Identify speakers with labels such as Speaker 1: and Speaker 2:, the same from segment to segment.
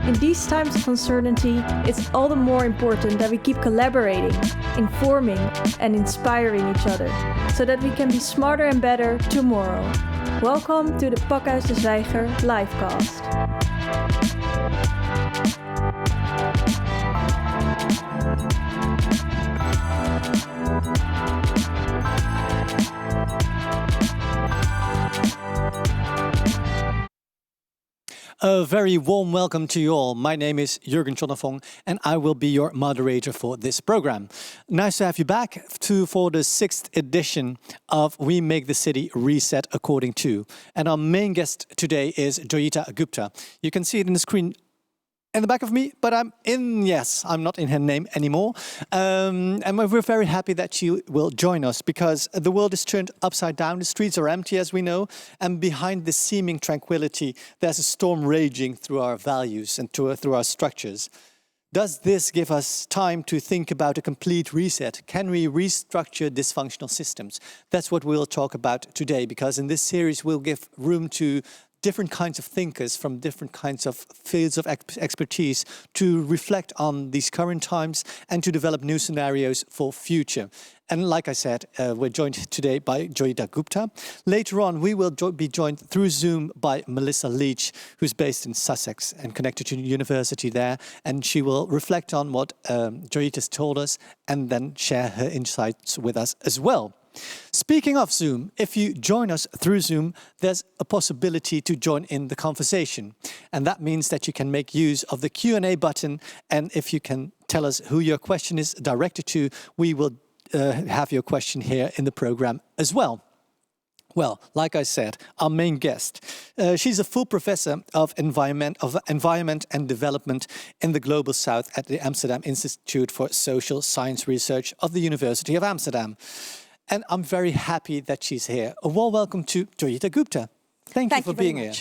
Speaker 1: In these times of uncertainty, it's all the more important that we keep collaborating, informing, and inspiring each other, so that we can be smarter and better tomorrow. Welcome to the Pakhuis de Zwijger livecast.
Speaker 2: A very warm welcome to you all. My name is Jurgen Chonnafong and I will be your moderator for this program. Nice to have you back for the 6th edition of We Make the City Reset According To. And our main guest today is Joyeeta Gupta. You can see it in the screen in the back of me, but I'm not in her name anymore. And we're very happy that she will join us because the world is turned upside down. The streets are empty, as we know. And behind this seeming tranquility, there's a storm raging through our values and through our structures. Does this give us time to think about a complete reset? Can we restructure dysfunctional systems? That's what we'll talk about today, because in this series, we'll give room to different kinds of thinkers from different kinds of fields of expertise to reflect on these current times and to develop new scenarios for future. And like I said, we're joined today by Joyeeta Gupta. Later on, we will be joined through Zoom by Melissa Leach, who's based in Sussex and connected to the university there. And she will reflect on what Joyeeta's told us and then share her insights with us as well. Speaking of Zoom, if you join us through Zoom, there's a possibility to join in the conversation. And that means that you can make use of the Q&A button. And if you can tell us who your question is directed to, we will have your question here in the program as well. Well, like I said, our main guest, she's a full professor of environment and development in the Global South at the Amsterdam Institute for Social Science Research of the University of Amsterdam. And I'm very happy that she's here. A warm welcome to Joyeeta Gupta. Thank you for being here.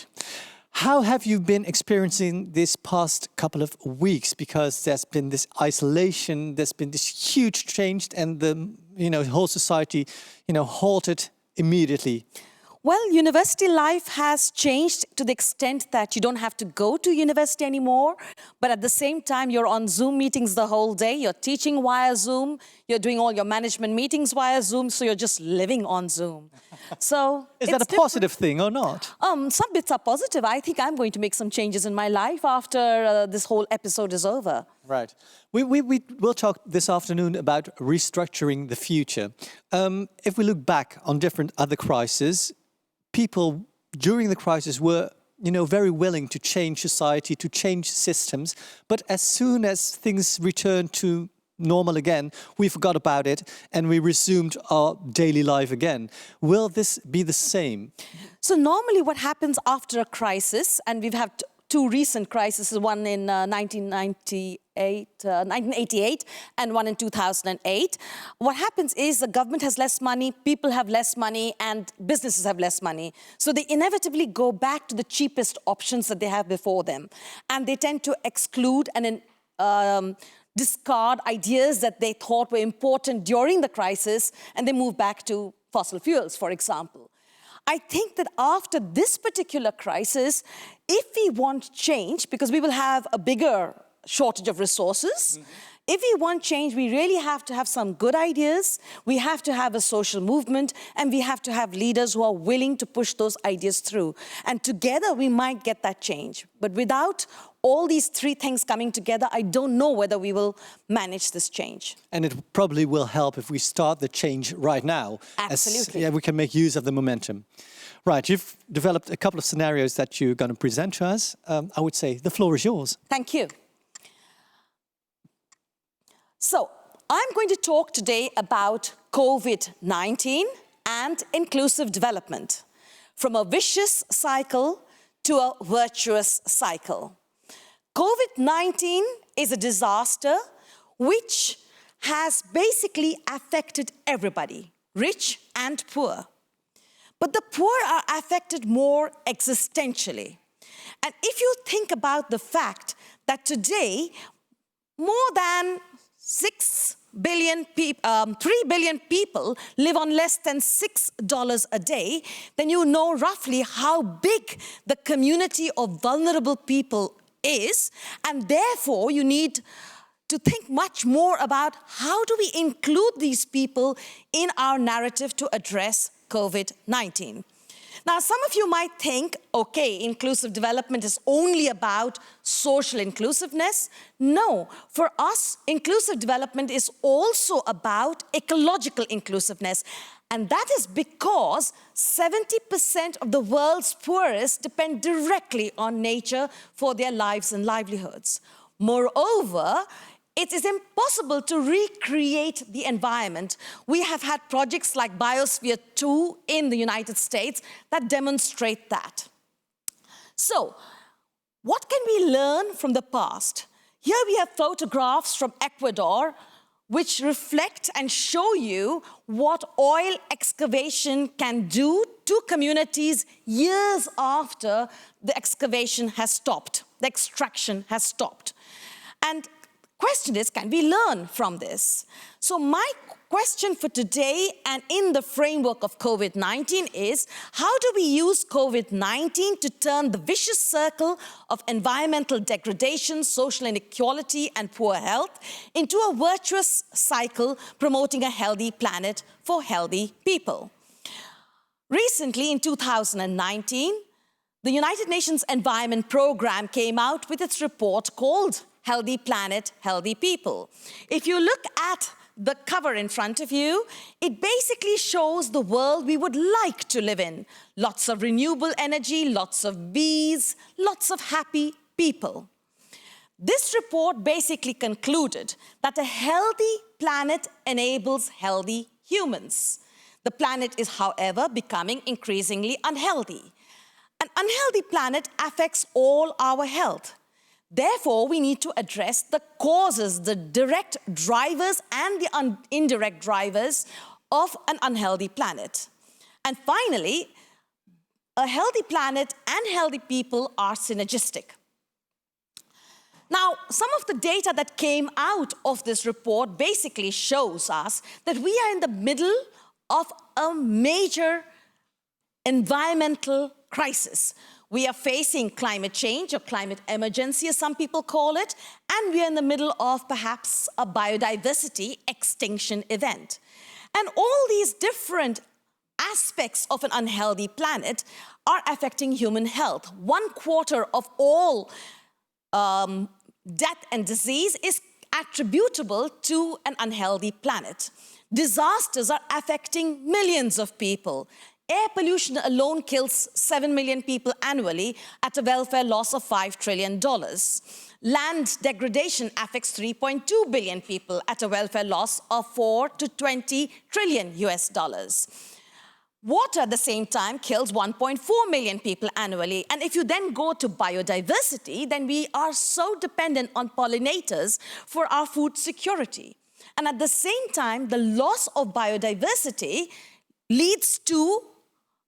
Speaker 2: How have you been experiencing this past couple of weeks? Because there's been this isolation, there's been this huge change, and the whole society, halted immediately.
Speaker 3: Well, university life has changed to the extent that you don't have to go to university anymore, but at the same time, you're on Zoom meetings the whole day, you're teaching via Zoom, you're doing all your management meetings via Zoom, so you're just living on Zoom. So
Speaker 2: is that a positive thing or not?
Speaker 3: Some bits are positive. I think I'm going to make some changes in my life after this whole episode is over.
Speaker 2: Right. We will talk this afternoon about restructuring the future. If we look back on different other crises, people during the crisis were, very willing to change society, to change systems. But as soon as things returned to normal again, we forgot about it and we resumed our daily life again. Will this be the same?
Speaker 3: So normally what happens after a crisis, and we've had two recent crises, one in 1988 and one in 2008. What happens is the government has less money, people have less money, and businesses have less money. So they inevitably go back to the cheapest options that they have before them. And they tend to exclude and discard ideas that they thought were important during the crisis, and they move back to fossil fuels, for example. I think that after this particular crisis, if we want change, because we will have a bigger shortage of resources, if we want change, we really have to have some good ideas, we have to have a social movement, and we have to have leaders who are willing to push those ideas through. And together, we might get that change. But without all these three things coming together, I don't know whether we will manage this change.
Speaker 2: And it probably will help if we start the change right now.
Speaker 3: Absolutely.
Speaker 2: We can make use of the momentum. Right, you've developed a couple of scenarios that you're going to present to us. I would say the floor is yours.
Speaker 3: Thank you. So, I'm going to talk today about COVID-19 and inclusive development, from a vicious cycle to a virtuous cycle. COVID-19 is a disaster which has basically affected everybody, rich and poor. But the poor are affected more existentially. And if you think about the fact that today, more than 3 billion people live on less than $6 a day, then you know roughly how big the community of vulnerable people is, and therefore you need to think much more about how do we include these people in our narrative to address COVID-19. Now, some of you might think, okay, inclusive development is only about social inclusiveness. No, for us, inclusive development is also about ecological inclusiveness. And that is because 70% of the world's poorest depend directly on nature for their lives and livelihoods. Moreover, it is impossible to recreate the environment. We have had projects like Biosphere 2 in the United States that demonstrate that. So, what can we learn from the past? Here we have photographs from Ecuador which reflect and show you what oil excavation can do to communities years after the excavation has stopped, the extraction has stopped. And question is, can we learn from this? So my question for today and in the framework of COVID-19 is, how do we use COVID-19 to turn the vicious circle of environmental degradation, social inequality, and poor health into a virtuous cycle promoting a healthy planet for healthy people? Recently, in 2019, the United Nations Environment Programme came out with its report called Healthy Planet, Healthy People. If you look at the cover in front of you, it basically shows the world we would like to live in. Lots of renewable energy, lots of bees, lots of happy people. This report basically concluded that a healthy planet enables healthy humans. The planet is, however, becoming increasingly unhealthy. An unhealthy planet affects all our health. Therefore, we need to address the causes, the direct drivers and the indirect drivers of an unhealthy planet. And finally, a healthy planet and healthy people are synergistic. Now, some of the data that came out of this report basically shows us that we are in the middle of a major environmental crisis. We are facing climate change or climate emergency, as some people call it, and we are in the middle of perhaps a biodiversity extinction event. And all these different aspects of an unhealthy planet are affecting human health. 1/4 of all death and disease is attributable to an unhealthy planet. Disasters are affecting millions of people. Air pollution alone kills 7 million people annually at a welfare loss of $5 trillion. Land degradation affects 3.2 billion people at a welfare loss of 4 to 20 trillion US dollars. Water at the same time kills 1.4 million people annually. And if you then go to biodiversity, then we are so dependent on pollinators for our food security. And at the same time, the loss of biodiversity leads to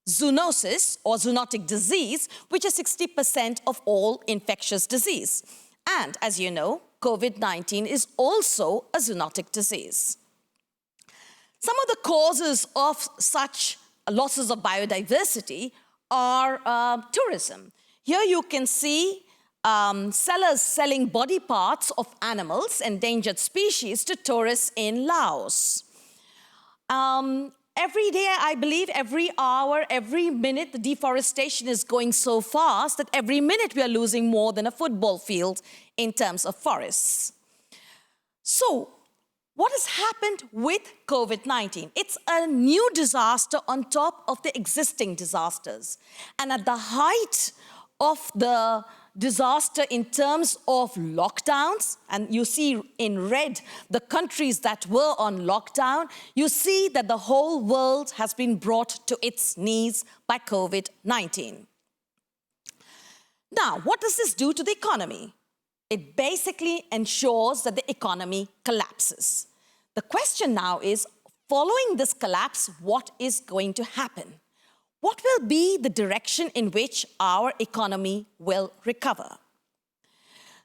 Speaker 3: zoonosis or zoonotic disease, which is 60% of all infectious disease. And as you know, COVID-19 is also a zoonotic disease. Some of the causes of such losses of biodiversity are tourism. Here you can see sellers selling body parts of animals, endangered species, to tourists in Laos. Every day, I believe, every hour, every minute, the deforestation is going so fast that every minute we are losing more than a football field in terms of forests. So, what has happened with COVID-19? It's a new disaster on top of the existing disasters. And at the height of the disaster in terms of lockdowns, and you see in red the countries that were on lockdown, you see that the whole world has been brought to its knees by COVID-19. Now, what does this do to the economy? It basically ensures that the economy collapses. The question now is, following this collapse, what is going to happen? What will be the direction in which our economy will recover?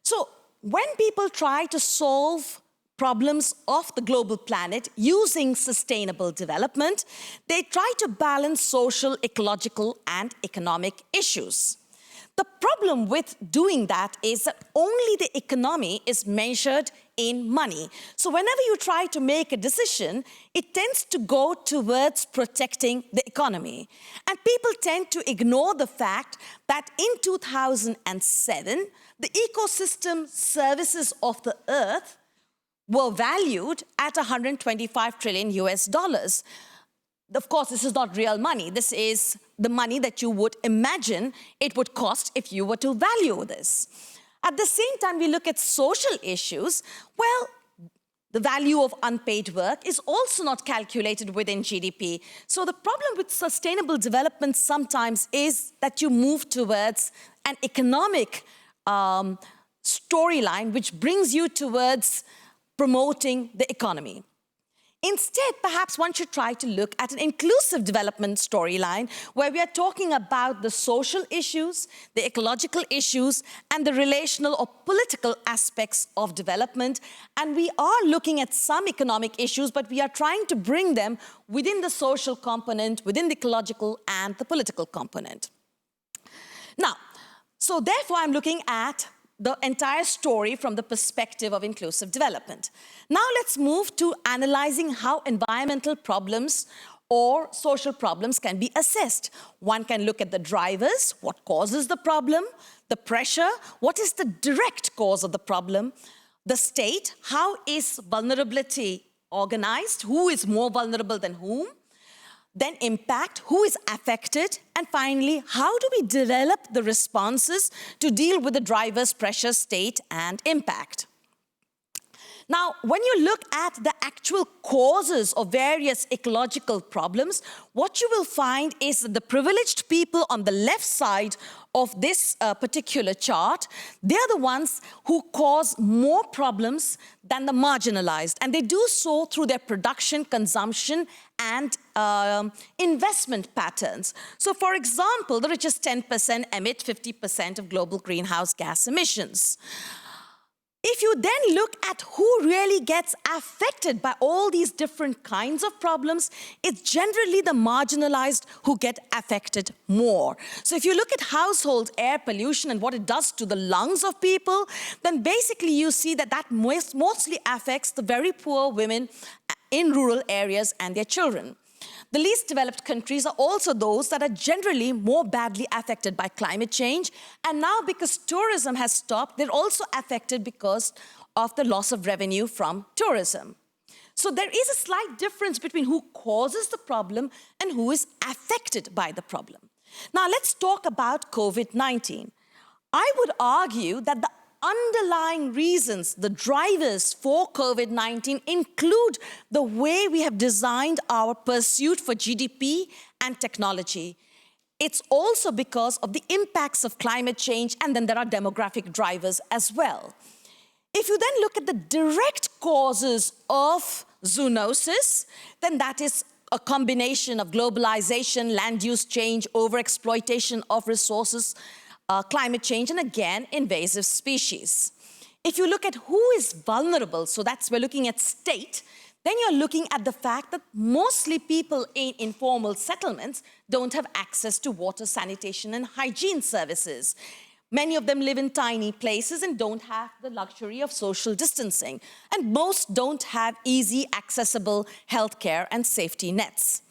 Speaker 3: So, when people try to solve problems of the global planet using sustainable development, they try to balance social, ecological, and economic issues. The problem with doing that is that only the economy is measured in money. So whenever you try to make a decision, it tends to go towards protecting the economy. And people tend to ignore the fact that in 2007, the ecosystem services of the earth were valued at 125 trillion US dollars. Of course, this is not real money. This is the money that you would imagine it would cost if you were to value this. At the same time, we look at social issues. Well, the value of unpaid work is also not calculated within GDP. So the problem with sustainable development sometimes is that you move towards an economic storyline which brings you towards promoting the economy. Instead, perhaps one should try to look at an inclusive development storyline where we are talking about the social issues, the ecological issues, and the relational or political aspects of development. And we are looking at some economic issues, but we are trying to bring them within the social component, within the ecological and the political component. Now, so therefore, I'm looking at the entire story from the perspective of inclusive development. Now let's move to analyzing how environmental problems or social problems can be assessed. One can look at the drivers, what causes the problem, the pressure, what is the direct cause of the problem, the state, how is vulnerability organized, who is more vulnerable than whom, then impact, who is affected, and finally, how do we develop the responses to deal with the drivers, pressure, state, and impact? Now, when you look at the actual causes of various ecological problems, what you will find is that the privileged people on the left side of this particular chart, they're the ones who cause more problems than the marginalized. And they do so through their production, consumption, and investment patterns. So, for example, the richest 10% emit 50% of global greenhouse gas emissions. If you then look at who really gets affected by all these different kinds of problems, it's generally the marginalized who get affected more. So if you look at household air pollution and what it does to the lungs of people, then basically you see that that mostly affects the very poor women in rural areas and their children. The least developed countries are also those that are generally more badly affected by climate change. And now, because tourism has stopped, they're also affected because of the loss of revenue from tourism. So there is a slight difference between who causes the problem and who is affected by the problem. Now, let's talk about COVID-19. I would argue that the underlying reasons, the drivers for COVID-19 include the way we have designed our pursuit for GDP and technology. It's also because of the impacts of climate change, and then there are demographic drivers as well. If you then look at the direct causes of zoonosis, then that is a combination of globalization, land use change, overexploitation of resources, climate change, and again, invasive species. If you look at who is vulnerable, so we're looking at state, then you're looking at the fact that mostly people in informal settlements don't have access to water, sanitation, and hygiene services. Many of them live in tiny places and don't have the luxury of social distancing. And most don't have easy, accessible healthcare and safety nets.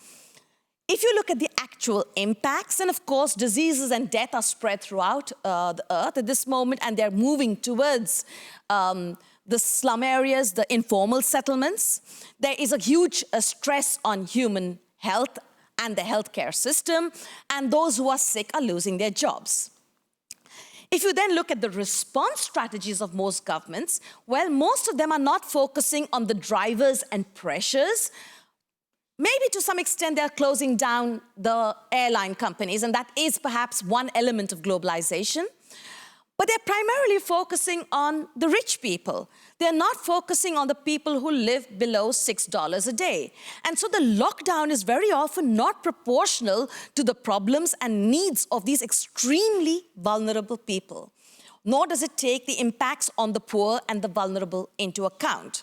Speaker 3: If you look at the actual impacts, and of course, diseases and death are spread throughout the earth at this moment, and they're moving towards the slum areas, the informal settlements. There is a huge stress on human health and the healthcare system, and those who are sick are losing their jobs. If you then look at the response strategies of most governments, well, most of them are not focusing on the drivers and pressures. Maybe to some extent they're closing down the airline companies, and that is perhaps one element of globalization. But they're primarily focusing on the rich people. They're not focusing on the people who live below $6 a day. And so the lockdown is very often not proportional to the problems and needs of these extremely vulnerable people, nor does it take the impacts on the poor and the vulnerable into account.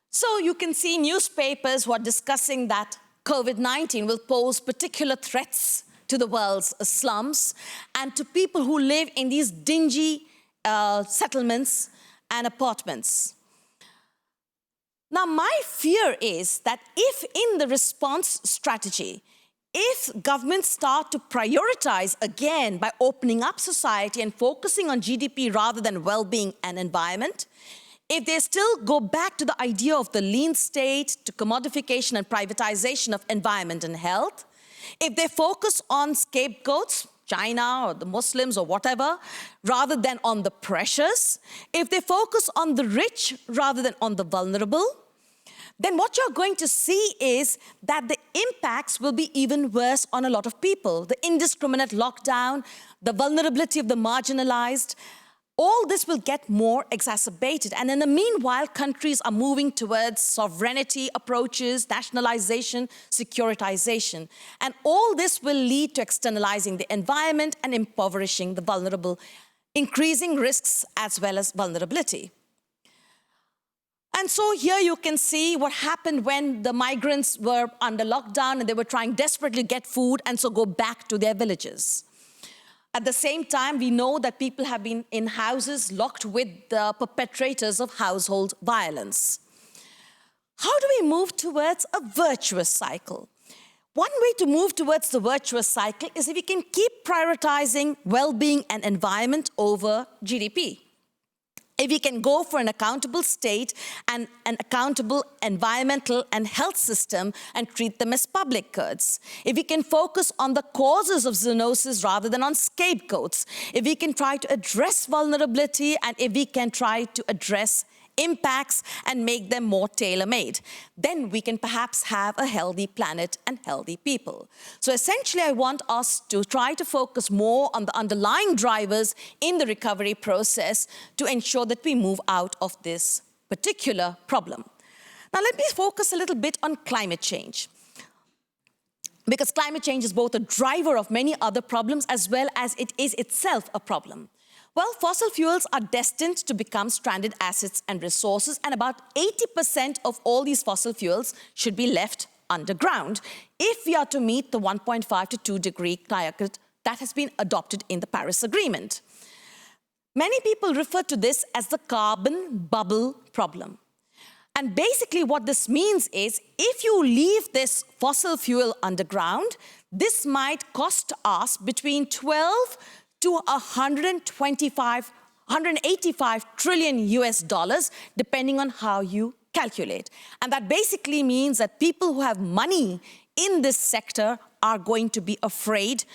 Speaker 3: So you can see newspapers who are discussing that COVID-19 will pose particular threats to the world's slums and to people who live in these dingy settlements and apartments. Now, my fear is that if in the response strategy, if governments start to prioritize again by opening up society and focusing on GDP rather than well-being and environment, if they still go back to the idea of the lean state, to commodification and privatization of environment and health, if they focus on scapegoats, China or the Muslims or whatever, rather than on the pressures, if they focus on the rich rather than on the vulnerable, then what you're going to see is that the impacts will be even worse on a lot of people. The indiscriminate lockdown, the vulnerability of the marginalized, all this will get more exacerbated. And in the meanwhile, countries are moving towards sovereignty approaches, nationalization, securitization. And all this will lead to externalizing the environment and impoverishing the vulnerable, increasing risks as well as vulnerability. And so here you can see what happened when the migrants were under lockdown and they were trying desperately to get food and so go back to their villages. At the same time, we know that people have been in houses locked with the perpetrators of household violence. How do we move towards a virtuous cycle? One way to move towards the virtuous cycle is if we can keep prioritizing well-being and environment over GDP. If we can go for an accountable state and an accountable environmental and health system and treat them as public goods. If we can focus on the causes of zoonosis rather than on scapegoats. If we can try to address vulnerability and if we can try to address impacts and make them more tailor-made, then we can perhaps have a healthy planet and healthy people. So essentially, I want us to try to focus more on the underlying drivers in the recovery process to ensure that we move out of this particular problem. Now, let me focus a little bit on climate change, because climate change is both a driver of many other problems as well as it is itself a problem. Well, fossil fuels are destined to become stranded assets and resources, and about 80% of all these fossil fuels should be left underground if we are to meet the 1.5 to 2 degree target that has been adopted in the Paris Agreement. Many people refer to this as the carbon bubble problem. And basically what this means is if you leave this fossil fuel underground, this might cost us between 12 to 185 trillion US dollars, depending on how you calculate. And that basically means that people who have money in this sector are going to be afraid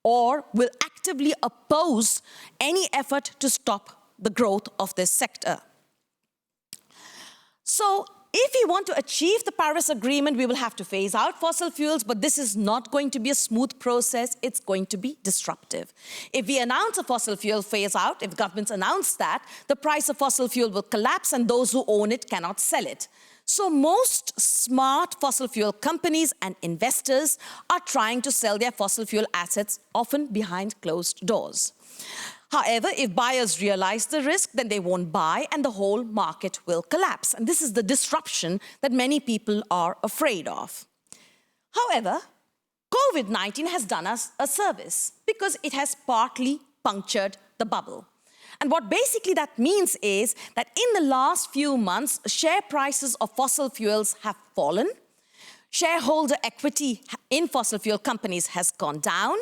Speaker 3: or will actively oppose any effort to stop the growth of this sector. So, if we want to achieve the Paris Agreement, we will have to phase out fossil fuels, but this is not going to be a smooth process. It's going to be disruptive. If we announce a fossil fuel phase out, if governments announce that, the price of fossil fuel will collapse and those who own it cannot sell it. So most smart fossil fuel companies and investors are trying to sell their fossil fuel assets, often behind closed doors. However, if buyers realize the risk, then they won't buy and the whole market will collapse. And this is the disruption that many people are afraid of. However, COVID-19 has done us a service because it has partly punctured the bubble. And what basically that means is that in the last few months, share prices of fossil fuels have fallen. Shareholder equity in fossil fuel companies has gone down.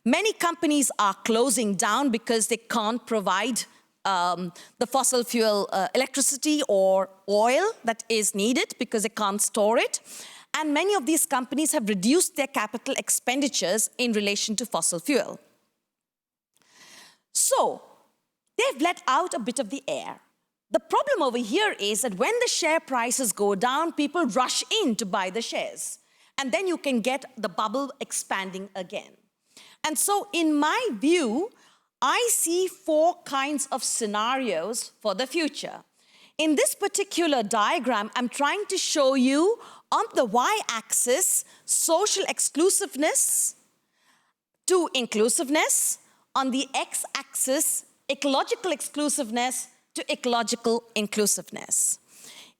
Speaker 3: Many companies are closing down because they can't provide the fossil fuel electricity or oil that is needed because they can't store it. And many of these companies have reduced their capital expenditures in relation to fossil fuel. So, they've let out a bit of the air. The problem over here is that when the share prices go down, people rush in to buy the shares. And then you can get the bubble expanding again. And so, in my view, I see 4 kinds of scenarios for the future. In this particular diagram, I'm trying to show you on the y-axis, social exclusiveness to inclusiveness. On the x-axis, ecological exclusiveness to ecological inclusiveness.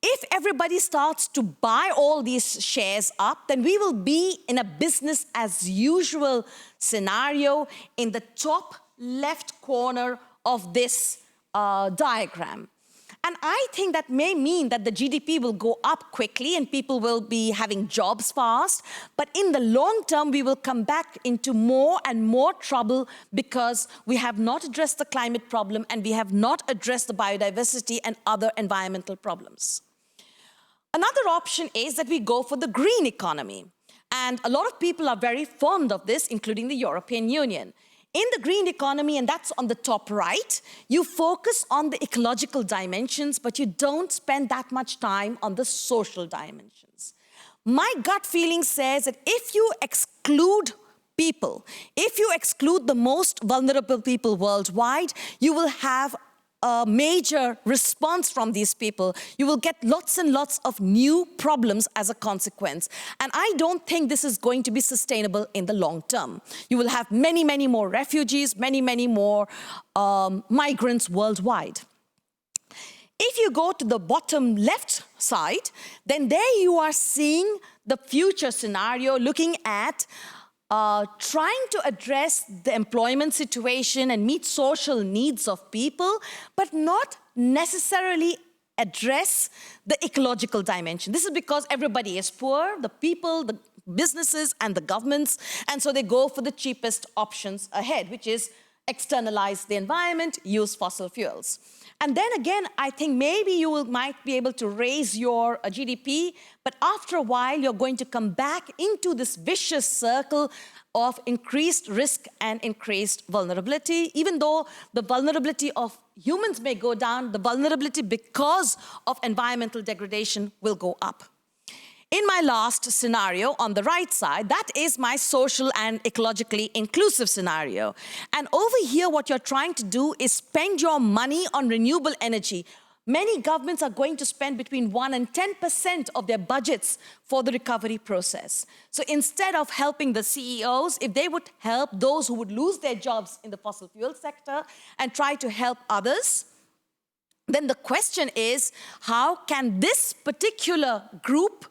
Speaker 3: If everybody starts to buy all these shares up, then we will be in a business as usual scenario in the top left corner of this diagram. And I think that may mean that the GDP will go up quickly and people will be having jobs fast. But in the long term, we will come back into more and more trouble because we have not addressed the climate problem and we have not addressed the biodiversity and other environmental problems. Another option is that we go for the green economy. And a lot of people are very fond of this, including the European Union. In the green economy, and that's on the top right, you focus on the ecological dimensions, but you don't spend that much time on the social dimensions. My gut feeling says that if you exclude people, if you exclude the most vulnerable people worldwide, you will have a major response from these people. You will get lots and lots of new problems as a consequence. And I don't think this is going to be sustainable in the long term. You will have many, many more refugees, many, many more migrants worldwide. If you go to the bottom left side, then there you are seeing the future scenario looking at trying to address the employment situation and meet social needs of people, but not necessarily address the ecological dimension. This is because everybody is poor, the people, the businesses, and the governments, and so they go for the cheapest options ahead, which is externalize the environment, use fossil fuels. And then again, I think maybe you might be able to raise your GDP, but after a while, you're going to come back into this vicious circle of increased risk and increased vulnerability. Even though the vulnerability of humans may go down, the vulnerability because of environmental degradation will go up. In my last scenario on the right side, that is my social and ecologically inclusive scenario. And over here, what you're trying to do is spend your money on renewable energy. Many governments are going to spend between 1% and 10% of their budgets for the recovery process. So instead of helping the CEOs, if they would help those who would lose their jobs in the fossil fuel sector and try to help others, then the question is, how can this particular group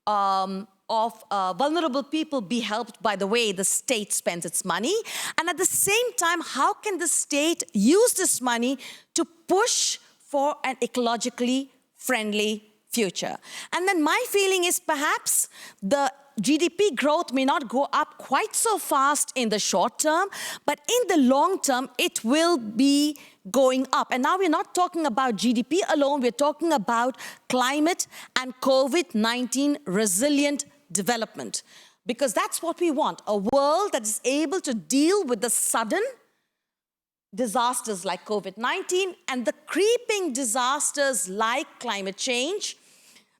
Speaker 3: of vulnerable people be helped by the way the state spends its money? And at the same time, how can the state use this money to push for an ecologically friendly future? And then my feeling is perhaps the GDP growth may not go up quite so fast in the short term, but in the long term, it will be going up. And now we're not talking about GDP alone, we're talking about climate and COVID-19 resilient development. Because that's what we want, a world that is able to deal with the sudden disasters like COVID-19 and the creeping disasters like climate change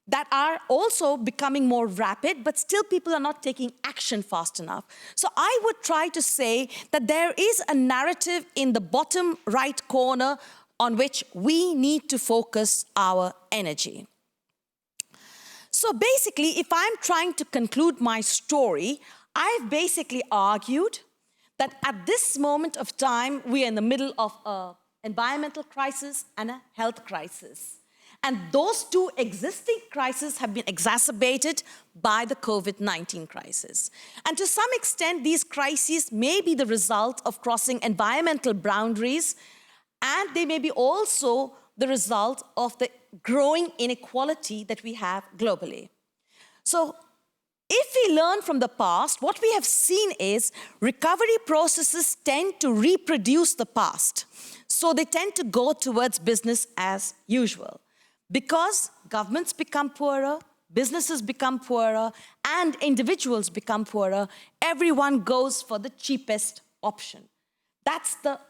Speaker 3: that are also becoming more rapid, but still people are not taking action fast enough. So I would try to say that there is a narrative in the bottom right corner on which we need to focus our energy. So basically, if I'm trying to conclude my story, I've basically argued that at this moment of time, we are in the middle of an environmental crisis and a health crisis. And those two existing crises have been exacerbated by the COVID-19 crisis. And to some extent, these crises may be the result of crossing environmental boundaries, and they may be also the result of the growing inequality that we have globally. So if we learn from the past, what we have seen is recovery processes tend to reproduce the past. So they tend to go towards business as usual. Because governments become poorer, businesses become poorer, and individuals become poorer, everyone goes for the cheapest option. That's the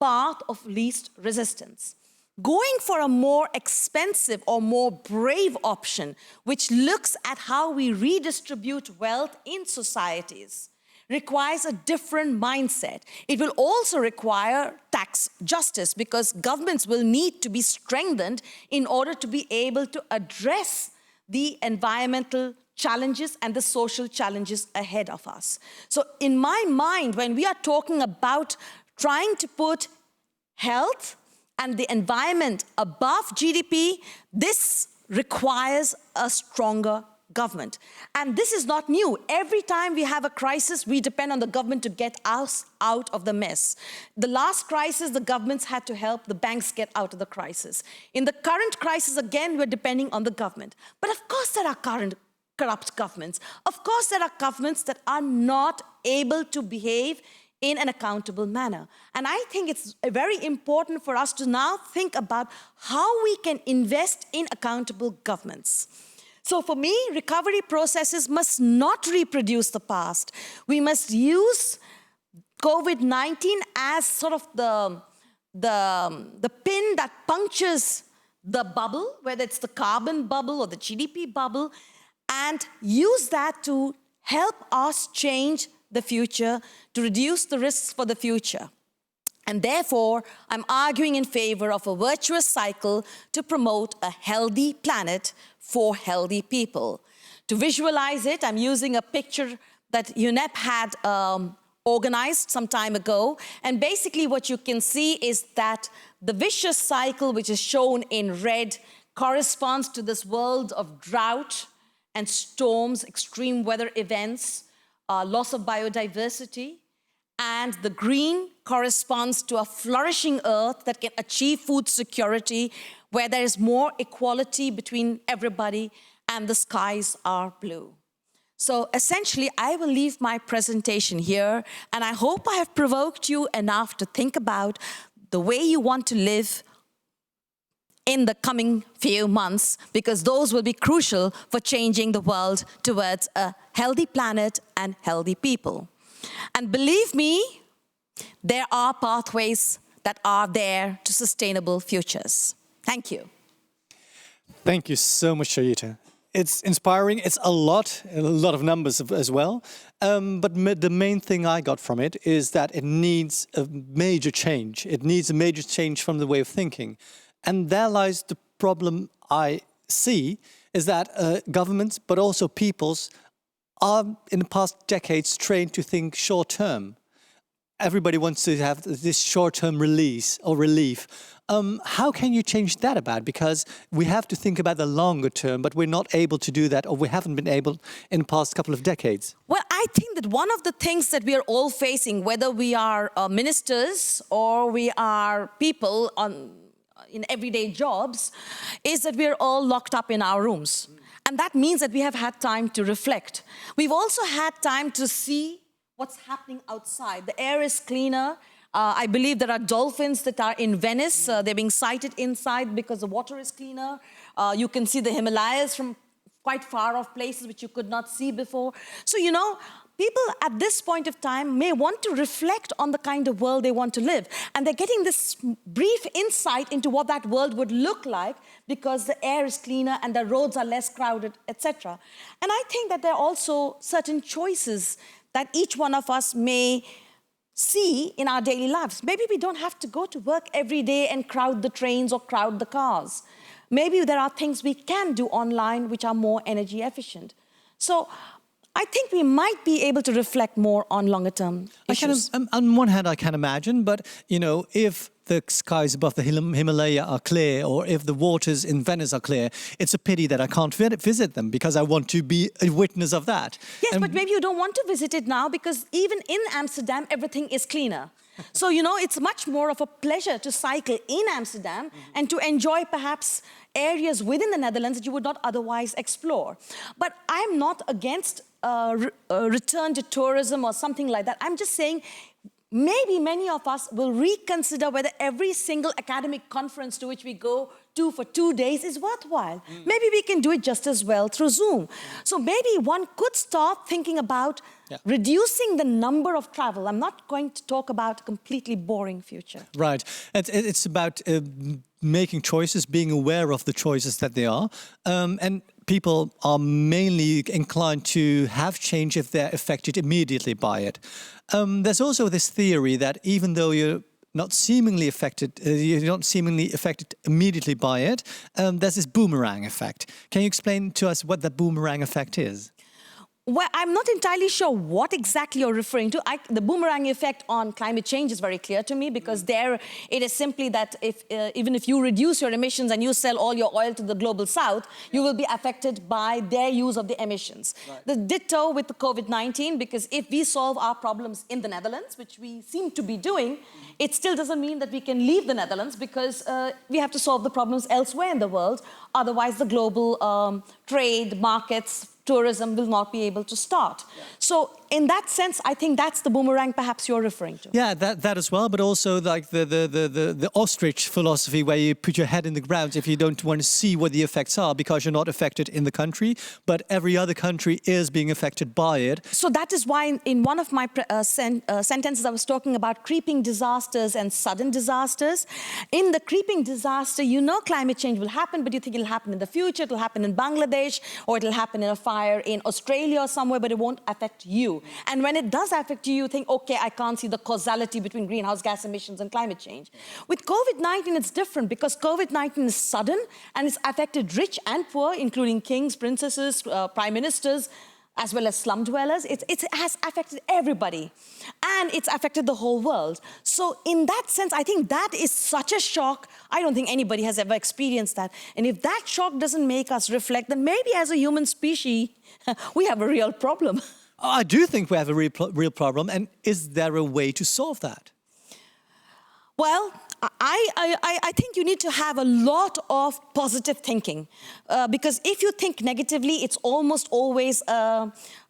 Speaker 3: path of least resistance. Going for a more expensive or more brave option, which looks at how we redistribute wealth in societies, requires a different mindset. It will also require tax justice because governments will need to be strengthened in order to be able to address the environmental challenges and the social challenges ahead of us. So in my mind, when we are talking about trying to put health and the environment above GDP, this requires a stronger government. And this is not new. Every time we have a crisis, we depend on the government to get us out of the mess. The last crisis, the governments had to help the banks get out of the crisis. In the current crisis, again, we're depending on the government. But of course there are corrupt governments. Of course there are governments that are not able to behave in an accountable manner. And I think it's very important for us to now think about how we can invest in accountable governments. So for me, recovery processes must not reproduce the past. We must use COVID-19 as sort of the pin that punctures the bubble, whether it's the carbon bubble or the GDP bubble, and use that to help us change the future, to reduce the risks for the future. And therefore, I'm arguing in favor of a virtuous cycle to promote a healthy planet for healthy people. To visualize it, I'm using a picture that UNEP had organized some time ago. And basically what you can see is that the vicious cycle, which is shown in red, corresponds to this world of drought and storms, extreme weather events, loss of biodiversity. And the green corresponds to a flourishing earth that can achieve food security, where there is more equality between everybody and the skies are blue. So essentially, I will leave my presentation here, and I hope I have provoked you enough to think about the way you want to live in the coming few months, because those will be crucial for changing the world towards a healthy planet and healthy people. And believe me, there are pathways that are there to sustainable futures. Thank you.
Speaker 2: Thank you so much, Joyeeta. It's inspiring. It's a lot of numbers as well. But the main thing I got from it is that it needs a major change. It needs a major change from the way of thinking. And there lies the problem I see, is that governments, but also peoples, are in the past decades trained to think short term. Everybody wants to have this short-term release or relief. How can you change that about? Because we have to think about the longer term, but we're not able to do that, or we haven't been able in the past couple of decades.
Speaker 3: Well, I think that one of the things that we are all facing, whether we are ministers or we are people in everyday jobs, is that we're all locked up in our rooms. And that means that we have had time to reflect. We've also had time to see what's happening outside. The air is cleaner. I believe there are dolphins that are in Venice. They're being sighted inside because the water is cleaner. You can see the Himalayas from quite far off places which you could not see before. So, you know, people at this point of time may want to reflect on the kind of world they want to live. And they're getting this brief insight into what that world would look like because the air is cleaner and the roads are less crowded, etc. And I think that there are also certain choices that each one of us may see in our daily lives. Maybe we don't have to go to work every day and crowd the trains or crowd the cars. Maybe there are things we can do online which are more energy efficient. So I think we might be able to reflect more on longer term issues.
Speaker 2: On one hand, I can imagine, but you know, if the skies above the Himalaya are clear, or if the waters in Venice are clear, it's a pity that I can't visit them because I want to be a witness of that.
Speaker 3: Yes, but maybe you don't want to visit it now because even in Amsterdam, everything is cleaner. So, you know, it's much more of a pleasure to cycle in Amsterdam and to enjoy perhaps areas within the Netherlands that you would not otherwise explore. But I'm not against a return to tourism or something like that. I'm just saying maybe many of us will reconsider whether every single academic conference to which we go to for 2 days is worthwhile. Maybe we can do it just as well through Zoom. So maybe one could start thinking about reducing the number of travel. I'm not going to talk about a completely boring future.
Speaker 2: Right. It's about making choices, being aware of the choices that they are. And people are mainly inclined to have change if they're affected immediately by it. There's also this theory that even though you're not seemingly affected immediately by it, there's this boomerang effect. Can you explain to us what the boomerang effect is?
Speaker 3: Well, I'm not entirely sure what exactly you're referring to. The boomerang effect on climate change is very clear to me, because there it is simply that even if you reduce your emissions and you sell all your oil to the global south, you will be affected by their use of the emissions. Right. The ditto with the COVID-19, because if we solve our problems in the Netherlands, which we seem to be doing, it still doesn't mean that we can leave the Netherlands, because we have to solve the problems elsewhere in the world. Otherwise, the global trade, markets, tourism will not be able to start. Yeah. So in that sense, I think that's the boomerang perhaps you're referring to.
Speaker 2: Yeah, that as well, but also like the ostrich philosophy, where you put your head in the ground if you don't want to see what the effects are, because you're not affected in the country, but every other country is being affected by it.
Speaker 3: So that is why in one of my sentences I was talking about creeping disasters and sudden disasters. In the creeping disaster, you know climate change will happen, but you think it'll happen in the future, it'll happen in Bangladesh, or it'll happen in a fire in Australia or somewhere, but it won't affect you. And when it does affect you, you think, okay, I can't see the causality between greenhouse gas emissions and climate change. With COVID-19, it's different, because COVID-19 is sudden and it's affected rich and poor, including kings, princesses, prime ministers, as well as slum dwellers. It has affected everybody, and it's affected the whole world. So in that sense, I think that is such a shock. I don't think anybody has ever experienced that. And if that shock doesn't make us reflect, then maybe as a human species, we have a real problem.
Speaker 2: I do think we have a real problem. And is there a way to solve that?
Speaker 3: Well, I think you need to have a lot of positive thinking, because if you think negatively, it's almost always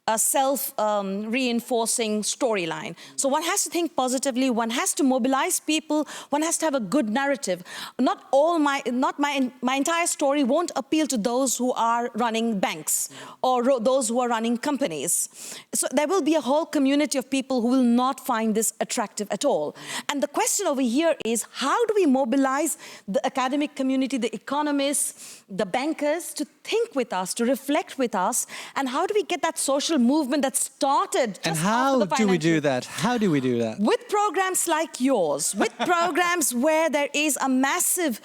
Speaker 3: a self-reinforcing storyline. So one has to think positively, one has to mobilize people, one has to have a good narrative. My entire story won't appeal to those who are running banks or those who are running companies. So there will be a whole community of people who will not find this attractive at all. And the question over here is, how do we mobilize the academic community, the economists, the bankers to think with us, to reflect with us, and how do we get that social movement that started just
Speaker 2: and
Speaker 3: after
Speaker 2: how
Speaker 3: the
Speaker 2: do we do that? How do we do that?
Speaker 3: With programs like yours, with programs where there is a massive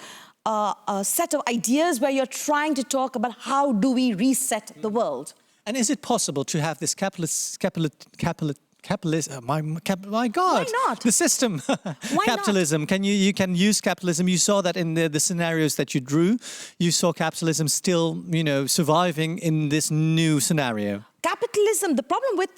Speaker 3: set of ideas where you're trying to talk about how do we reset the world.
Speaker 2: And is it possible to have this my God!
Speaker 3: Why not?
Speaker 2: The system, capitalism.
Speaker 3: Not?
Speaker 2: You can use capitalism. You saw that in the scenarios that you drew. You saw capitalism still, surviving in this new scenario.
Speaker 3: Capitalism. The problem with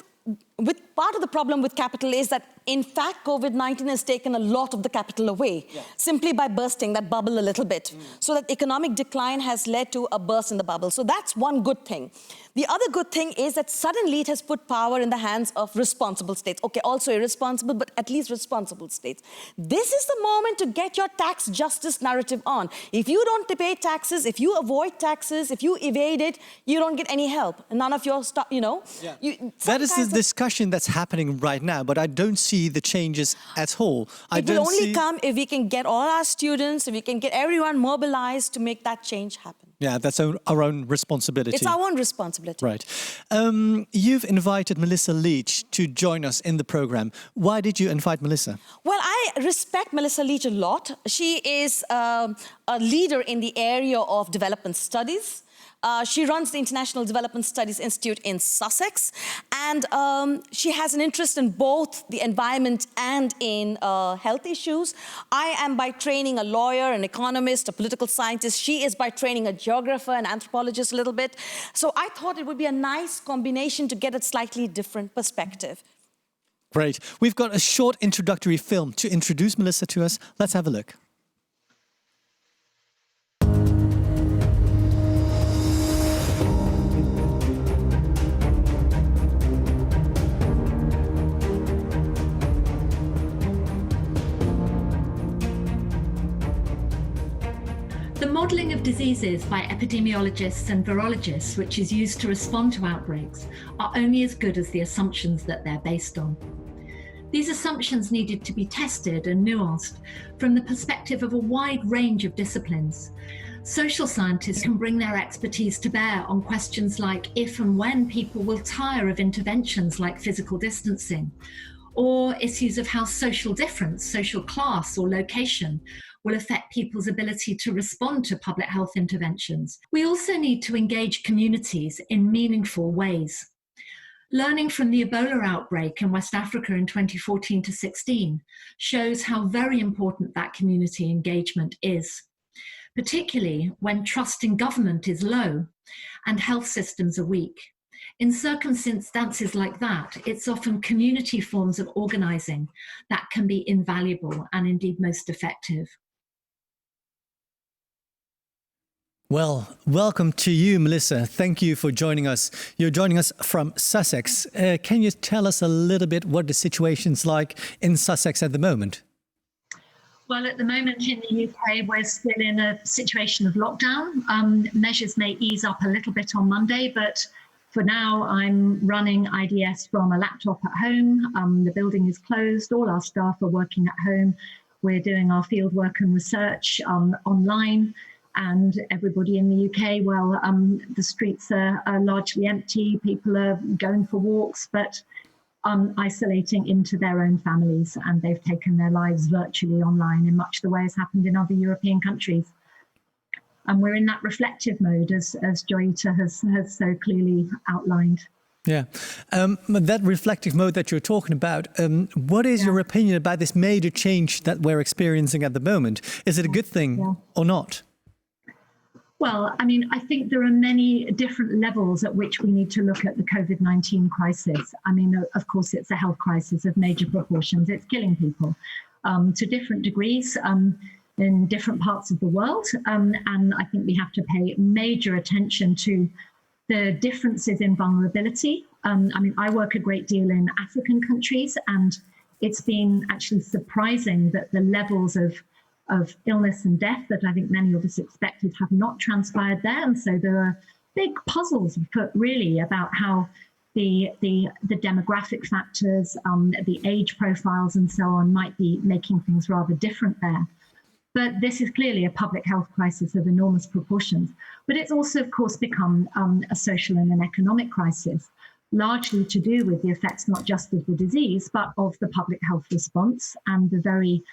Speaker 3: part of the problem with capital is that, in fact, COVID-19 has taken a lot of the capital away, simply by bursting that bubble a little bit. So that economic decline has led to a burst in the bubble. So that's one good thing. The other good thing is that suddenly it has put power in the hands of responsible states. Okay, also irresponsible, but at least responsible states. This is the moment to get your tax justice narrative on. If you don't pay taxes, if you avoid taxes, if you evade it, you don't get any help. None of your stuff,
Speaker 2: That is the discussion that's happening right now, but I don't see the changes at all.
Speaker 3: It will only come if we can get all our students, if we can get everyone mobilized to make that change happen.
Speaker 2: Yeah, that's our own responsibility.
Speaker 3: It's our own responsibility.
Speaker 2: Right. You've invited Melissa Leach to join us in the program. Why did you invite Melissa?
Speaker 3: Well, I respect Melissa Leach a lot. She is a leader in the area of development studies. She runs the International Development Studies Institute in Sussex, and she has an interest in both the environment and in health issues. I am by training a lawyer, an economist, a political scientist. She is by training a geographer, an anthropologist a little bit. So I thought it would be a nice combination to get a slightly different perspective.
Speaker 2: Great. We've got a short introductory film to introduce Melissa to us. Let's have a look.
Speaker 4: The modelling of diseases by epidemiologists and virologists, which is used to respond to outbreaks, are only as good as the assumptions that they're based on. These assumptions needed to be tested and nuanced from the perspective of a wide range of disciplines. Social scientists can bring their expertise to bear on questions like if and when people will tire of interventions like physical distancing, or issues of how social difference, social class or location will affect people's ability to respond to public health interventions. We also need to engage communities in meaningful ways. Learning from the Ebola outbreak in West Africa in 2014 to 16 shows how very important that community engagement is, particularly when trust in government is low and health systems are weak. In circumstances like that, it's often community forms of organising that can be invaluable and indeed most effective.
Speaker 2: Well, welcome to you, Melissa. Thank you for joining us. You're joining us from Sussex. Can you tell us a little bit what the situation's like in Sussex at the moment?
Speaker 4: Well, at the moment in the UK, we're still in a situation of lockdown. Measures may ease up a little bit on Monday, but for now, I'm running IDS from a laptop at home. The building is closed. All our staff are working at home. We're doing our field work and research online. And everybody in the UK, well, the streets are largely empty. People are going for walks, but isolating into their own families. And they've taken their lives virtually online in much the way has happened in other European countries. And we're in that reflective mode, as Joyeeta has so clearly outlined.
Speaker 2: Yeah, that reflective mode that you're talking about, what is your opinion about this major change that we're experiencing at the moment? Is it a good thing or not?
Speaker 4: Well, I mean, I think there are many different levels at which we need to look at the COVID-19 crisis. I mean, of course, it's a health crisis of major proportions. It's killing people to different degrees in different parts of the world. And I think we have to pay major attention to the differences in vulnerability. I mean, I work a great deal in African countries, and it's been actually surprising that the levels of illness and death that I think many of us expected have not transpired there. And so there are big puzzles really about how the demographic factors, the age profiles and so on might be making things rather different there. But this is clearly a public health crisis of enormous proportions. But it's also, of course, become a social and an economic crisis, largely to do with the effects not just of the disease, but of the public health response and the very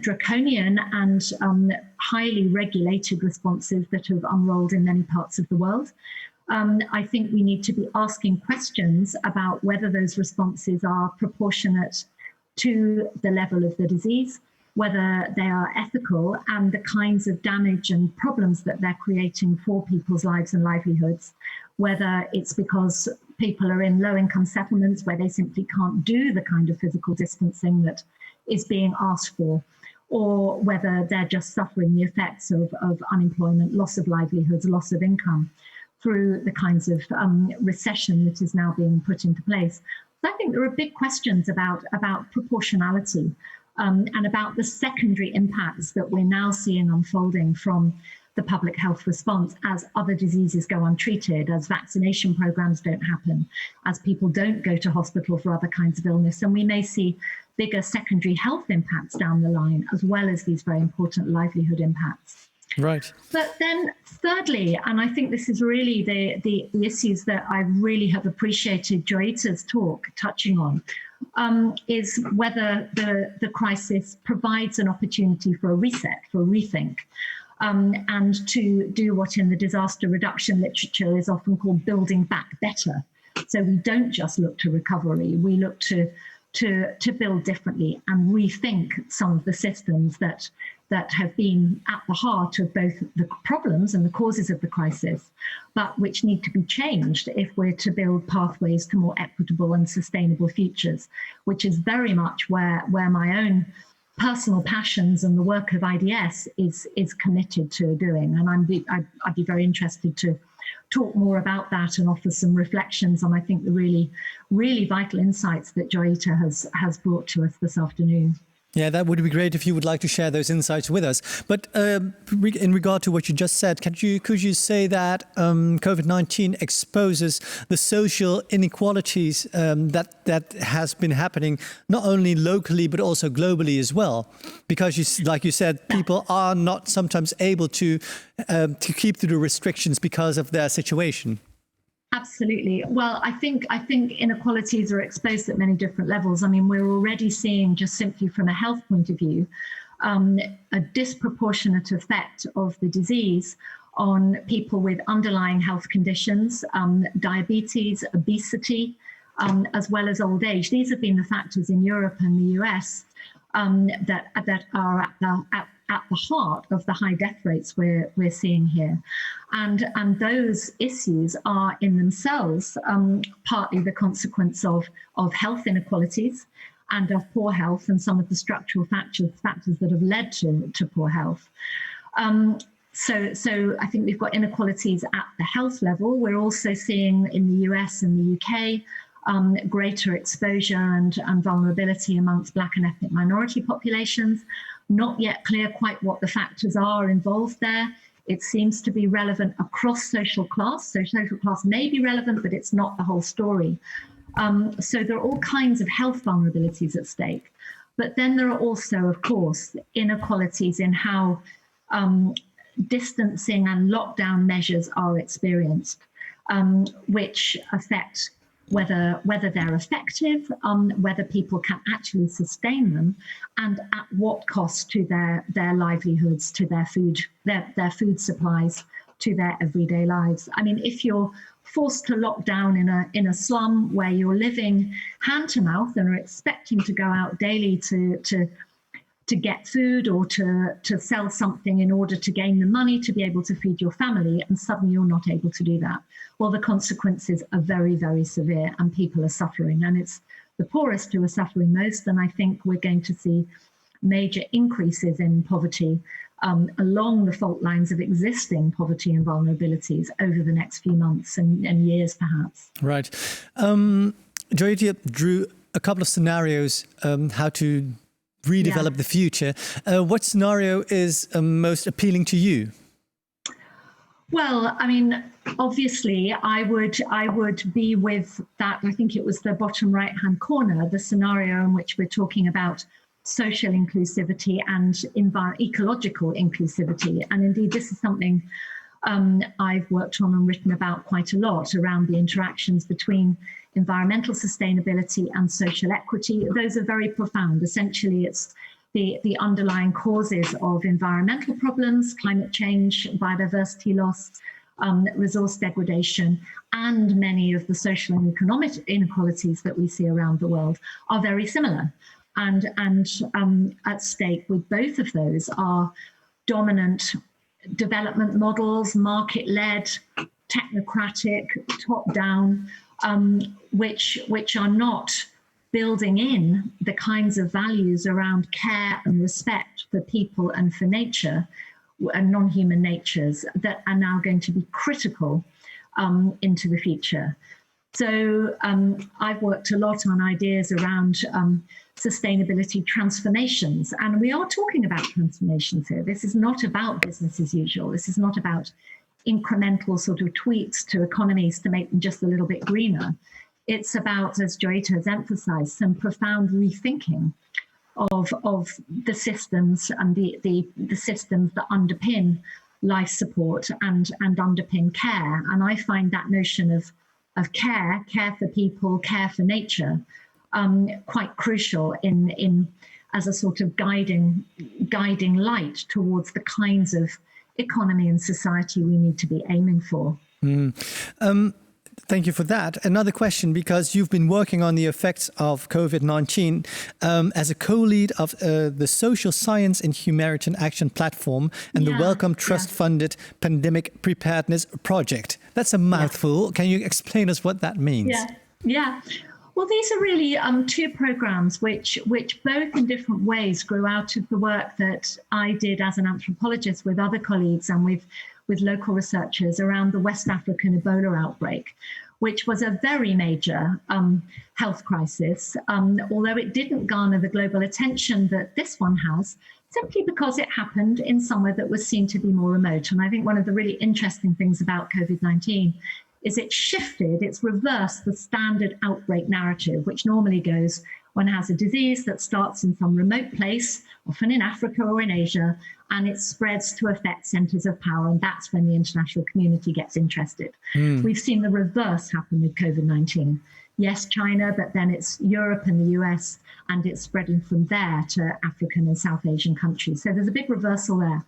Speaker 4: draconian and highly regulated responses that have unrolled in many parts of the world. I think we need to be asking questions about whether those responses are proportionate to the level of the disease, whether they are ethical, and the kinds of damage and problems that they're creating for people's lives and livelihoods, whether it's because people are in low-income settlements where they simply can't do the kind of physical distancing that is being asked for, or whether they're just suffering the effects of unemployment, loss of livelihoods, loss of income through the kinds of recession that is now being put into place. So I think there are big questions about proportionality and about the secondary impacts that we're now seeing unfolding from the public health response as other diseases go untreated, as vaccination programs don't happen, as people don't go to hospital for other kinds of illness. And we may see bigger secondary health impacts down the line, as well as these very important livelihood impacts.
Speaker 2: Right.
Speaker 4: But then thirdly, and I think this is really the issues that I really have appreciated Joyeeta's talk touching on, is whether the crisis provides an opportunity for a reset, for a rethink, and to do what in the disaster reduction literature is often called building back better. So we don't just look to recovery, we look to build differently and rethink some of the systems that have been at the heart of both the problems and the causes of the crisis, but which need to be changed if we're to build pathways to more equitable and sustainable futures, which is very much where my own personal passions and the work of IDS is committed to doing. And I'd be very interested to talk more about that and offer some reflections on, I think, the really, really vital insights that Joyeeta has brought to us this afternoon.
Speaker 2: Yeah, that would be great if you would like to share those insights with us. But in regard to what you just said, could you say that COVID-19 exposes the social inequalities that has been happening not only locally but also globally as well? Because, like you said, people are not sometimes able to keep to the restrictions because of their situation.
Speaker 4: Absolutely. Well, I think inequalities are exposed at many different levels. I mean, we're already seeing, just simply from a health point of view, a disproportionate effect of the disease on people with underlying health conditions, diabetes, obesity, as well as old age. These have been the factors in Europe and the US that are at the heart of the high death rates we're seeing here. And those issues are in themselves partly the consequence of health inequalities and of poor health and some of the structural factors that have led to poor health. So I think we've got inequalities at the health level. We're also seeing in the US and the UK greater exposure and vulnerability amongst Black and ethnic minority populations. Not yet clear quite what the factors are involved there. It seems to be relevant across social class. So social class may be relevant, but it's not the whole story. So there are all kinds of health vulnerabilities at stake. But then there are also, of course, inequalities in how distancing and lockdown measures are experienced, which affect whether they're effective, whether people can actually sustain them, and at what cost to their livelihoods, to their food supplies, to their everyday lives. I mean, if you're forced to lock down in a slum where you're living hand to mouth and are expecting to go out daily to get food or to sell something in order to gain the money to be able to feed your family, and suddenly you're not able to do that, well, the consequences are very, very severe and people are suffering. And it's the poorest who are suffering most. And I think we're going to see major increases in poverty along the fault lines of existing poverty and vulnerabilities over the next few months and years, perhaps.
Speaker 2: Right. Joyeeta drew a couple of scenarios how to redevelop the future. What scenario is most appealing to you?
Speaker 4: Well, I mean, obviously, I would be with that. I think it was the bottom right-hand corner, the scenario in which we're talking about social inclusivity and ecological inclusivity. And indeed, this is something I've worked on and written about quite a lot around the interactions between environmental sustainability and social equity. Those are very profound. Essentially, it's the underlying causes of environmental problems, climate change, biodiversity loss, resource degradation, and many of the social and economic inequalities that we see around the world are very similar. And at stake with both of those are dominant development models, market-led, technocratic, top-down, which are not building in the kinds of values around care and respect for people and for nature and non-human natures that are now going to be critical into the future. So I've worked a lot on ideas around sustainability transformations, and we are talking about transformations here. This is not about business as usual. This is not about incremental sort of tweaks to economies to make them just a little bit greener. It's about, as Joyeeta has emphasized, some profound rethinking of the systems and the systems that underpin life support and underpin care. And I find that notion of care for people, care for nature, quite crucial in as a sort of guiding light towards the kinds of economy and society we need to be aiming for.
Speaker 2: Thank you for that. Another question, because you've been working on the effects of COVID-19 as a co-lead of the Social Science and Humanitarian Action Platform and the Wellcome Trust-funded Pandemic Preparedness Project. That's a mouthful. Can you explain us what that means?
Speaker 4: Yeah. Well, these are really two programs which both in different ways grew out of the work that I did as an anthropologist with other colleagues and with local researchers around the West African Ebola outbreak, which was a very major health crisis, although it didn't garner the global attention that this one has, simply because it happened in somewhere that was seen to be more remote. And I think one of the really interesting things about COVID-19 is it's reversed the standard outbreak narrative, which normally goes, one has a disease that starts in some remote place, often in Africa or in Asia, and it spreads to affect centers of power, and that's when the international community gets interested. We've seen the reverse happen with COVID-19. Yes, China, but then it's Europe and the US, and it's spreading from there to African and South Asian countries. So there's a big reversal there.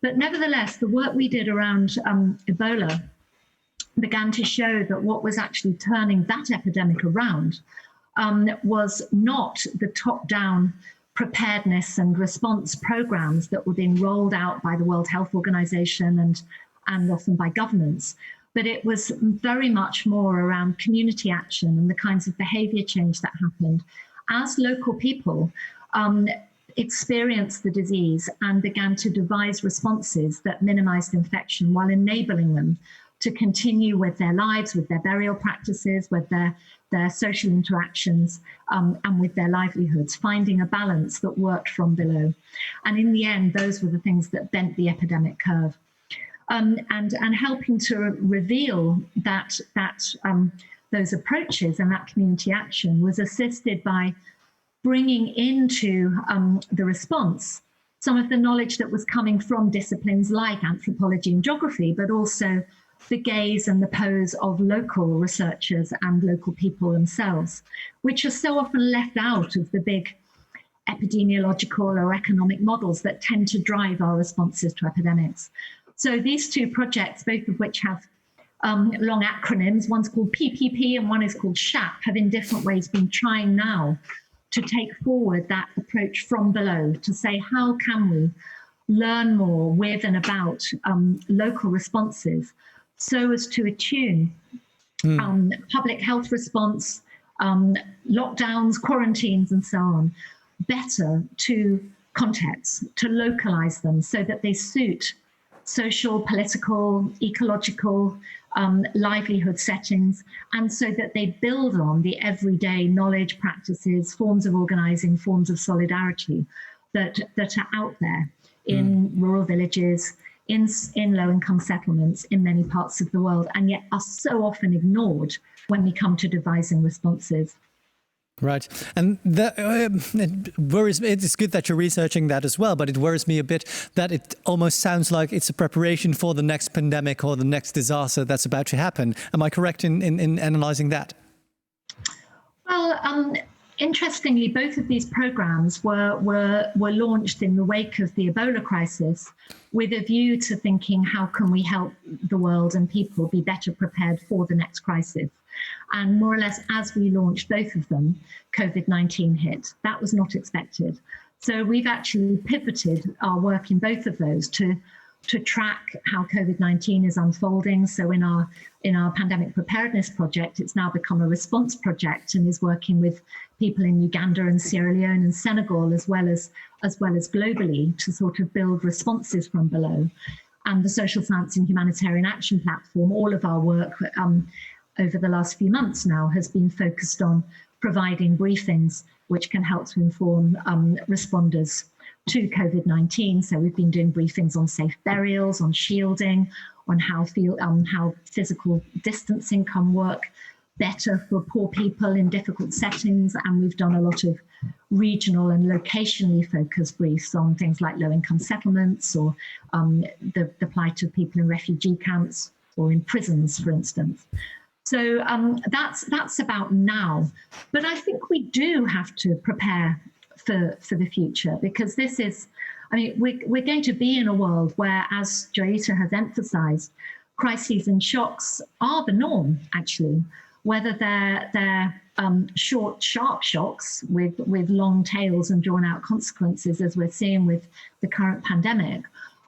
Speaker 4: But nevertheless, the work we did around Ebola began to show that what was actually turning that epidemic around was not the top-down preparedness and response programs that were being rolled out by the World Health Organization and often by governments, but it was very much more around community action and the kinds of behavior change that happened as local people experienced the disease and began to devise responses that minimized infection while enabling them to continue with their lives, with their burial practices, with their social interactions, and with their livelihoods, finding a balance that worked from below. And in the end, those were the things that bent the epidemic curve. And helping to reveal that those approaches and that community action was assisted by bringing into the response some of the knowledge that was coming from disciplines like anthropology and geography, but also the gaze and the pose of local researchers and local people themselves, which are so often left out of the big epidemiological or economic models that tend to drive our responses to epidemics. So these two projects, both of which have long acronyms, one's called PPP and one is called SHAP, have in different ways been trying now to take forward that approach from below, to say, how can we learn more with and about local responses so as to attune public health response, lockdowns, quarantines, and so on, better to contexts, to localize them so that they suit social, political, ecological, livelihood settings, and so that they build on the everyday knowledge, practices, forms of organizing, forms of solidarity that are out there in rural villages, in low-income settlements in many parts of the world, and yet are so often ignored when we come to devising responses.
Speaker 2: Right. And it worries me. It's good that you're researching that as well, but it worries me a bit that it almost sounds like it's a preparation for the next pandemic or the next disaster that's about to happen. Am I correct in analyzing that?
Speaker 4: Well, interestingly, both of these programs were launched in the wake of the Ebola crisis with a view to thinking, how can we help the world and people be better prepared for the next crisis? And more or less, as we launched both of them, COVID-19 hit. That was not expected. So we've actually pivoted our work in both of those to track how COVID-19 is unfolding. So in our pandemic preparedness project, it's now become a response project and is working with people in Uganda and Sierra Leone and Senegal, as well as globally, to sort of build responses from below. And the Social Science and Humanitarian Action Platform, all of our work over the last few months now has been focused on providing briefings which can help to inform responders to COVID-19. So we've been doing briefings on safe burials, on shielding, on how physical distancing can work better for poor people in difficult settings. And we've done a lot of regional and locationally focused briefs on things like low-income settlements or the plight of people in refugee camps or in prisons, for instance. So that's about now. But I think we do have to prepare for the future, because this is, I mean, we're going to be in a world where, as Joyeeta has emphasized, crises and shocks are the norm, actually, whether they're short, sharp shocks with long tails and drawn out consequences, as we're seeing with the current pandemic,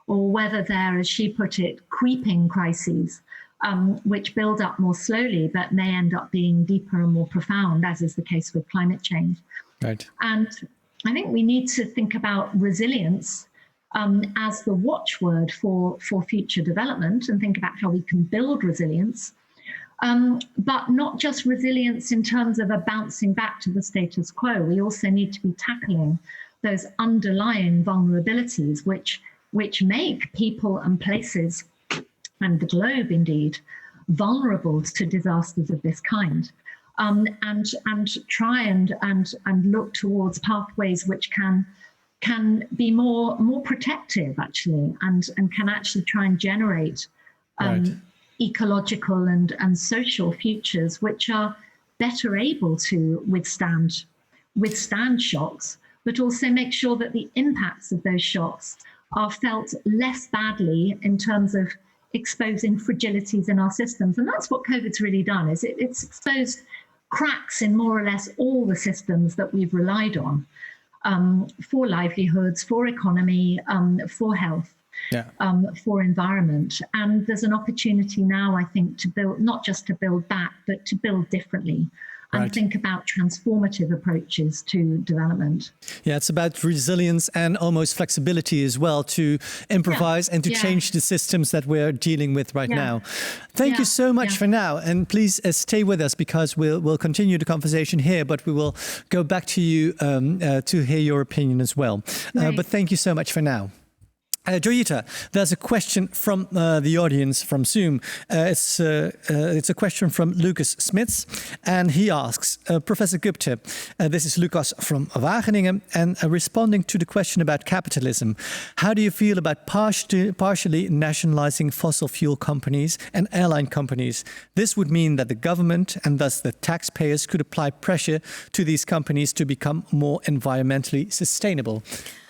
Speaker 4: or whether they're, as she put it, creeping crises, which build up more slowly, but may end up being deeper and more profound, as is the case with climate change.
Speaker 2: Right.
Speaker 4: And I think we need to think about resilience as the watchword for future development, and think about how we can build resilience, but not just resilience in terms of a bouncing back to the status quo. We also need to be tackling those underlying vulnerabilities which make people and places, and the globe indeed, vulnerable to disasters of this kind, and try and look towards pathways which can be more protective, actually, and can actually try and generate ecological and social futures which are better able to withstand shocks, but also make sure that the impacts of those shocks are felt less badly in terms of exposing fragilities in our systems. And that's what COVID's really done, is it's exposed cracks in more or less all the systems that we've relied on for livelihoods, for economy, for health.
Speaker 2: Yeah.
Speaker 4: For environment. And there's an opportunity now, I think, to build, not just to build back, but to build differently and
Speaker 2: Right.
Speaker 4: think about transformative approaches to development.
Speaker 2: Yeah, it's about resilience and almost flexibility as well, to improvise and to change the systems that we're dealing with right now. Thank you so much for now. And please stay with us, because we'll continue the conversation here, but we will go back to you to hear your opinion as well. But thank you so much for now. Joyeeta, there's a question from the audience from Zoom. It's a question from Lucas Smits, and he asks, Professor Gupta, this is Lucas from Wageningen, and responding to the question about capitalism, how do you feel about partially nationalizing fossil fuel companies and airline companies? This would mean that the government, and thus the taxpayers, could apply pressure to these companies to become more environmentally sustainable.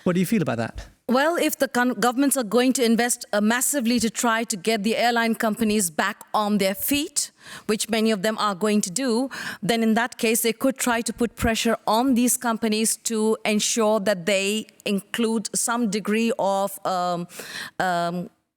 Speaker 2: What do you feel about that?
Speaker 3: Well, if the governments are going to invest massively to try to get the airline companies back on their feet, which many of them are going to do, then in that case, they could try to put pressure on these companies to ensure that they include some degree of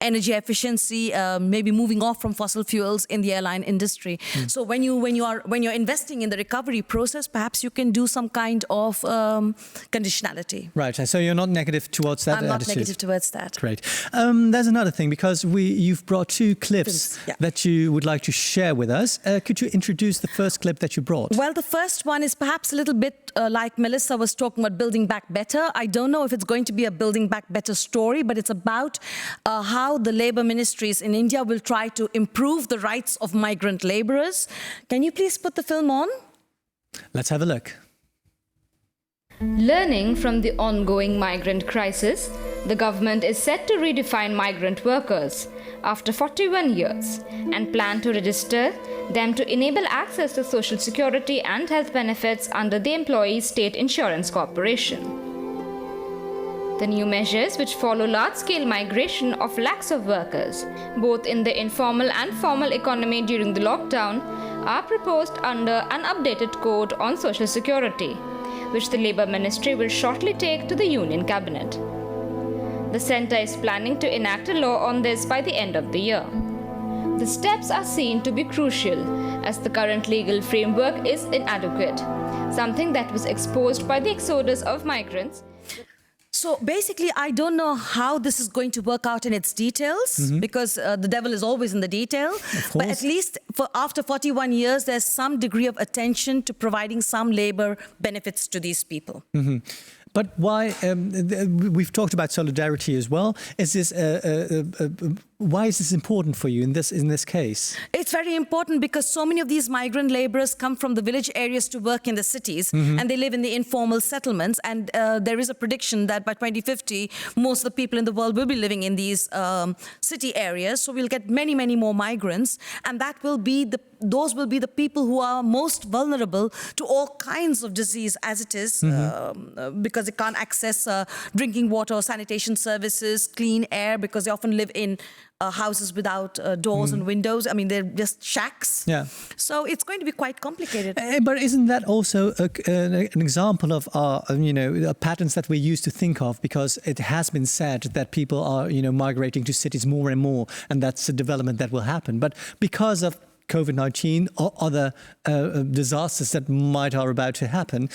Speaker 3: energy efficiency, maybe moving off from fossil fuels in the airline industry. So when you're investing in the recovery process, perhaps you can do some kind of conditionality.
Speaker 2: Right. So you're not negative towards that
Speaker 3: I'm not
Speaker 2: attitude.
Speaker 3: negative towards that.
Speaker 2: Great. There's another thing, because you've brought two clips that you would like to share with us. Could you introduce the first clip that you brought?
Speaker 3: Well, the first one is perhaps a little bit like Melissa was talking about building back better. I don't know if it's going to be a building back better story, but it's about how the labor ministries in India will try to improve the rights of migrant laborers. Can you please put the film on?
Speaker 2: Let's have a look.
Speaker 5: Learning from the ongoing migrant crisis, the government is set to redefine migrant workers after 41 years and plan to register them to enable access to social security and health benefits under the Employee State Insurance Corporation. The new measures, which follow large-scale migration of lakhs of workers, both in the informal and formal economy during the lockdown, are proposed under an updated code on social security, which the Labour Ministry will shortly take to the Union Cabinet. The centre is planning to enact a law on this by the end of the year. The steps are seen to be crucial, as the current legal framework is inadequate, something that was exposed by the exodus of migrants.
Speaker 3: So basically, I don't know how this is going to work out in its details, because the devil is always in the detail. But at least after 41 years, there's some degree of attention to providing some labor benefits to these people.
Speaker 2: But why? We've talked about solidarity as well. Is this why is this important for you in this case?
Speaker 3: It's very important because so many of these migrant laborers come from the village areas to work in the cities, and they live in the informal settlements. And there is a prediction that by 2050, most of the people in the world will be living in these city areas. So we'll get many, many more migrants, and those will be the people who are most vulnerable to all kinds of disease as it is, because they can't access drinking water or sanitation services, clean air, because they often live in houses without doors and windows. I mean, they're just shacks. Yeah. So it's going to be quite complicated.
Speaker 2: But isn't that also an example of our, patterns that we used to think of? Because it has been said that people are, migrating to cities more and more, and that's a development that will happen. But because of COVID-19 or other disasters that are about to happen,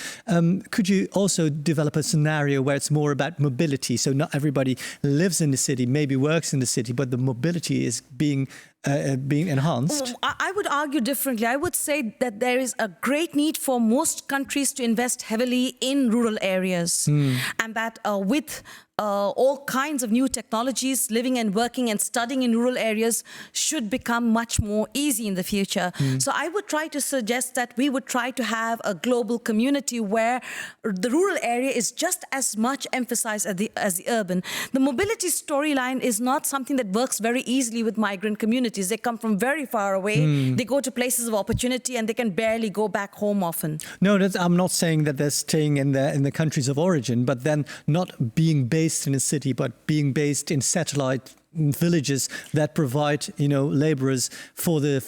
Speaker 2: could you also develop a scenario where it's more about mobility? So not everybody lives in the city, maybe works in the city, but the mobility is being enhanced?
Speaker 3: I would argue differently. I would say that there is a great need for most countries to invest heavily in rural areas, and that with all kinds of new technologies, living and working and studying in rural areas should become much more easy in the future. So I would try to suggest that we would try to have a global community where the rural area is just as much emphasized as the urban. The mobility storyline is not something that works very easily with migrant communities. communities. They come from very far away. They go to places of opportunity and they can barely go back home often.
Speaker 2: No, I'm not saying that they're staying in the countries of origin, but then not being based in a city, but being based in satellite villages that provide, laborers for the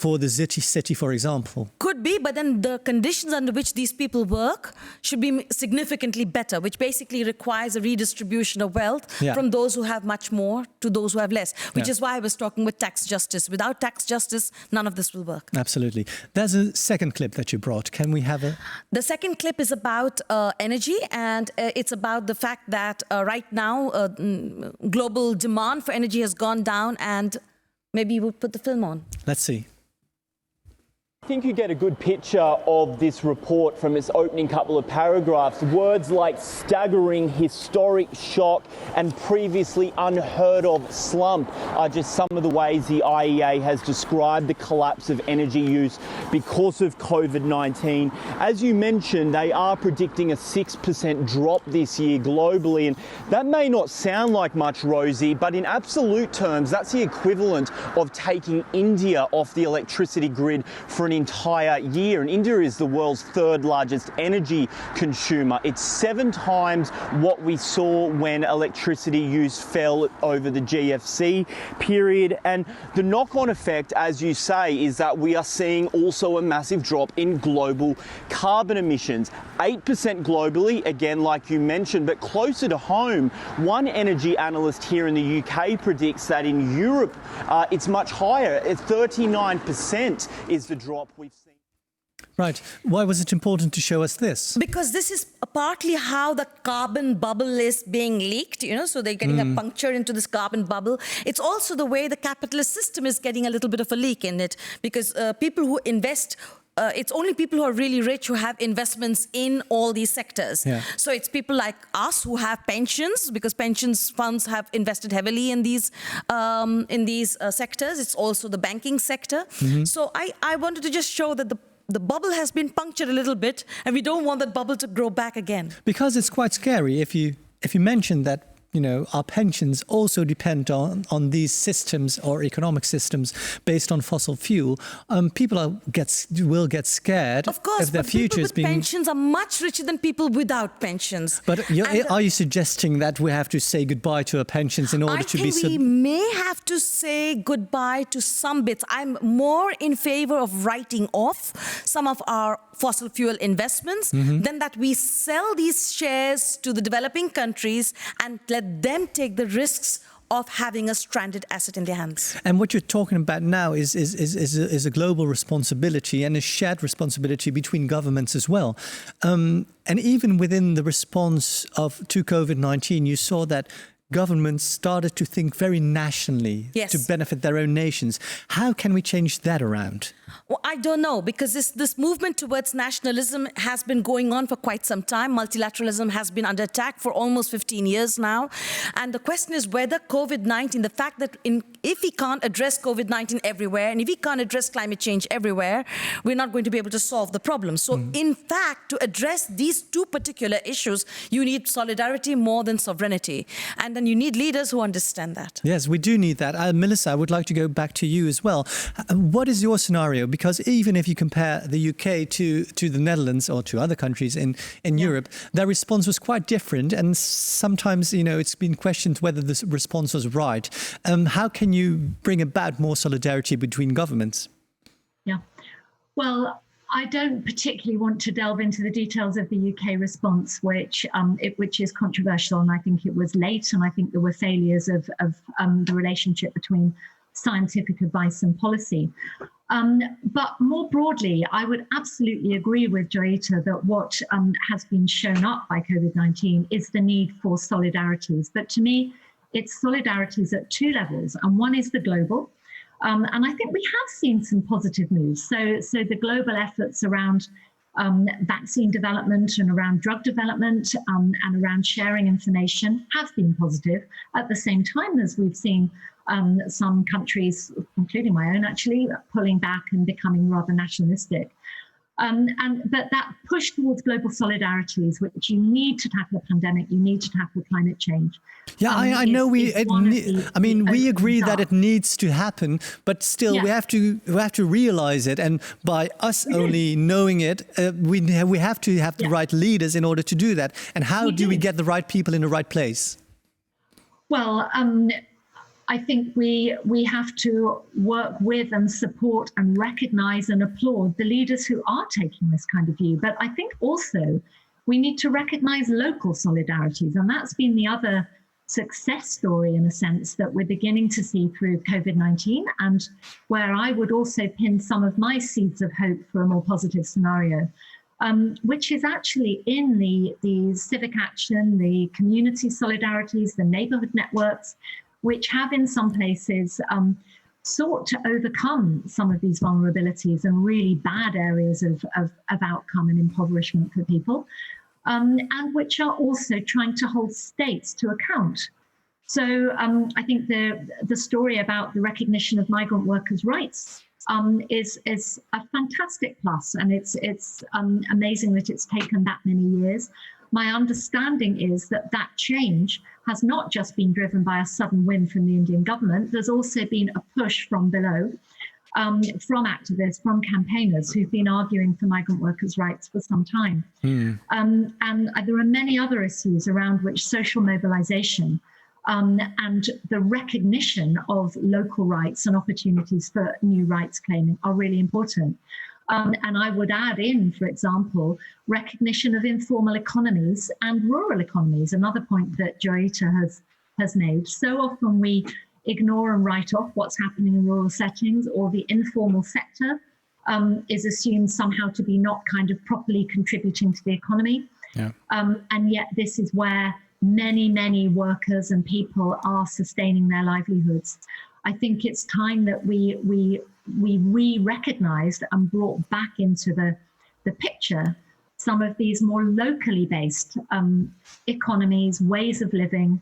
Speaker 2: city, for example.
Speaker 3: Could be, but then the conditions under which these people work should be significantly better, which basically requires a redistribution of wealth from those who have much more to those who have less, which is why I was talking with tax justice. Without tax justice, none of this will work.
Speaker 2: Absolutely. There's a second clip that you brought. Can we have it?
Speaker 3: The second clip is about energy, and it's about the fact that right now global demand for energy has gone down, and maybe we'll put the film on.
Speaker 2: Let's see.
Speaker 6: I think you get a good picture of this report from its opening couple of paragraphs. Words like staggering, historic, shock, and previously unheard of slump are just some of the ways the IEA has described the collapse of energy use because of COVID-19. As you mentioned, they are predicting a 6% drop this year globally, and that may not sound like much, Rosie, but in absolute terms, that's the equivalent of taking India off the electricity grid for an entire year. And India is the world's third largest energy consumer. It's 7 times what we saw when electricity use fell over the GFC period. And the knock-on effect, as you say, is that we are seeing also a massive drop in global carbon emissions. 8% globally, again, like you mentioned, but closer to home, one energy analyst here in the UK predicts that in Europe, it's much higher. 39% is the drop we've seen.
Speaker 2: Right. Why was it important to show us this?
Speaker 3: Because this is partly how the carbon bubble is being leaked, so they're getting a puncture into this carbon bubble. It's also the way the capitalist system is getting a little bit of a leak in it, because people who invest, it's only people who are really rich who have investments in all these sectors. Yeah. So it's people like us who have pensions, because pensions funds have invested heavily in these sectors. It's also the banking sector. So I wanted to just show that the bubble has been punctured a little bit, and we don't want that bubble to grow back again.
Speaker 2: Because it's quite scary if you mention that our pensions also depend on these systems or economic systems based on fossil fuel. People will get scared.
Speaker 3: Of course,
Speaker 2: if their
Speaker 3: but people
Speaker 2: futures
Speaker 3: with pensions are much richer than people without pensions.
Speaker 2: But are you suggesting that we have to say goodbye to our pensions in order to be?
Speaker 3: I think we may have to say goodbye to some bits. I'm more in favor of writing off some of our fossil fuel investments than that we sell these shares to the developing countries and let them take the risks of having a stranded asset in their hands.
Speaker 2: And what you're talking about now is a global responsibility and a shared responsibility between governments as well. And even within the response to COVID-19, you saw that governments started to think very nationally to benefit their own nations. How can we change that around?
Speaker 3: Well, I don't know, because this movement towards nationalism has been going on for quite some time. Multilateralism has been under attack for almost 15 years now. And the question is whether COVID-19, the fact that if we can't address COVID-19 everywhere, and if we can't address climate change everywhere, we're not going to be able to solve the problem. So in fact, to address these two particular issues, you need solidarity more than sovereignty. And then you need leaders who understand that.
Speaker 2: Yes, we do need that. Melissa, I would like to go back to you as well. What is your scenario? Because even if you compare the UK to the Netherlands or to other countries in Europe, their response was quite different. And sometimes, it's been questioned whether this response was right. How can you bring about more solidarity between governments?
Speaker 4: Yeah, well, I don't particularly want to delve into the details of the UK response, which is controversial, and I think it was late, and I think there were failures of the relationship between scientific advice and policy. But more broadly, I would absolutely agree with Joyeeta that what has been shown up by COVID-19 is the need for solidarities. But to me, it's solidarities at 2 levels, and one is the global. And I think we have seen some positive moves. So the global efforts around vaccine development and around drug development and around sharing information have been positive. At the same time, as we've seen some countries, including my own actually, pulling back and becoming rather nationalistic. But that push towards global solidarities, which you need to tackle a pandemic, you need to tackle climate change.
Speaker 2: Yeah, I know we agree that it needs to happen, but still we have to realize it, and by us only knowing it, we have to have the right leaders in order to do that. And how do we get the right people in the right place?
Speaker 4: Well, I think we have to work with and support and recognize and applaud the leaders who are taking this kind of view. But I think also we need to recognize local solidarities. And that's been the other success story, in a sense, that we're beginning to see through COVID-19, and where I would also pin some of my seeds of hope for a more positive scenario, which is actually in the civic action, the community solidarities, the neighborhood networks, which have in some places sought to overcome some of these vulnerabilities and really bad areas of outcome and impoverishment for people, and which are also trying to hold states to account. So I think the story about the recognition of migrant workers' rights is a fantastic plus, and it's amazing that it's taken that many years. My understanding is that change has not just been driven by a sudden whim from the Indian government. There's also been a push from below, from activists, from campaigners who've been arguing for migrant workers' rights for some time. And there are many other issues around which social mobilization and the recognition of local rights and opportunities for new rights claiming are really important. And I would add in, for example, recognition of informal economies and rural economies, another point that Joyeeta has made. So often we ignore and write off what's happening in rural settings, or the informal sector is assumed somehow to be not kind of properly contributing to the economy. Yeah. And yet this is where many, many workers and people are sustaining their livelihoods. I think it's time that we re-recognized and brought back into the picture some of these more locally based economies, ways of living,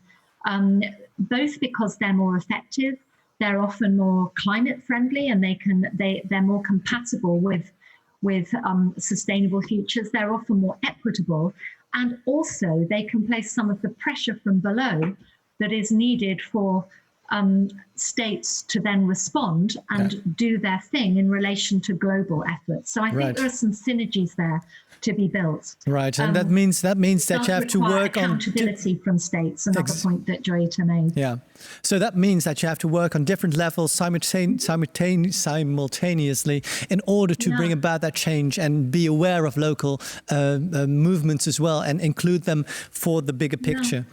Speaker 4: both because they're more effective, they're often more climate friendly, and they're more compatible with sustainable futures. They're often more equitable, and also they can place some of the pressure from below that is needed for states to then respond and do their thing in relation to global efforts. So I think there are some synergies there to be built. Right,
Speaker 2: and that means that you have to work on
Speaker 4: accountability from states. Another point that Joyeeta made.
Speaker 2: Yeah, so that means that you have to work on different levels simultaneously in order to bring about that change and be aware of local movements as well and include them for the bigger picture.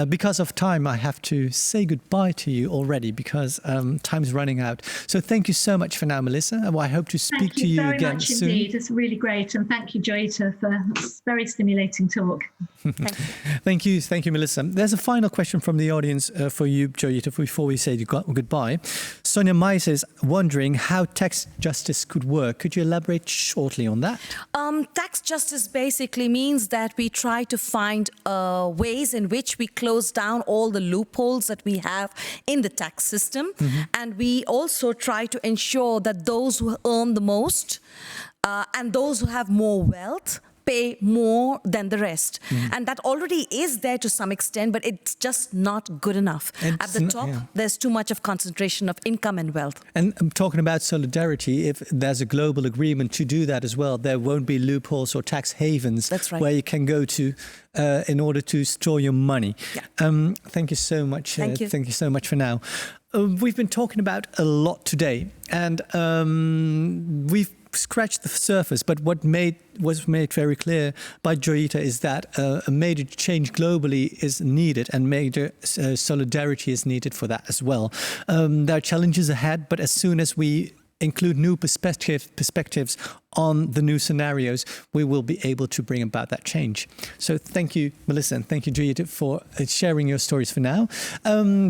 Speaker 2: Because of time, I have to say goodbye to you already because time's running out. So thank you so much for now, Melissa. I hope to speak to you again soon.
Speaker 4: Thank you very much indeed. It's really great, and thank you, Joyeeta, for very stimulating talk.
Speaker 2: Thank you, Melissa. There's a final question from the audience for you, Joyeeta, before we say goodbye. Sonia Mais is wondering how tax justice could work. Could you elaborate shortly on that?
Speaker 3: Tax justice basically means that we try to find ways in which we close down all the loopholes that we have in the tax system. And we also try to ensure that those who earn the most and those who have more wealth pay more than the rest. And that already is there to some extent, but it's just not good enough. At the top, there's too much of concentration of income and wealth. And
Speaker 2: I'm talking about solidarity. If there's a global agreement to do that as well, there won't be loopholes or tax havens where you can go to in order to store your money. Thank you so much. Thank you so much for now. We've been talking about a lot today, and we've scratched the surface, but what was made very clear by Joyeeta is that a major change globally is needed, and major solidarity is needed for that as well. There are challenges ahead, but as soon as we include new perspectives on the new scenarios, we will be able to bring about that change. So thank you, Melissa, and thank you, Joyeeta, for sharing your stories for now.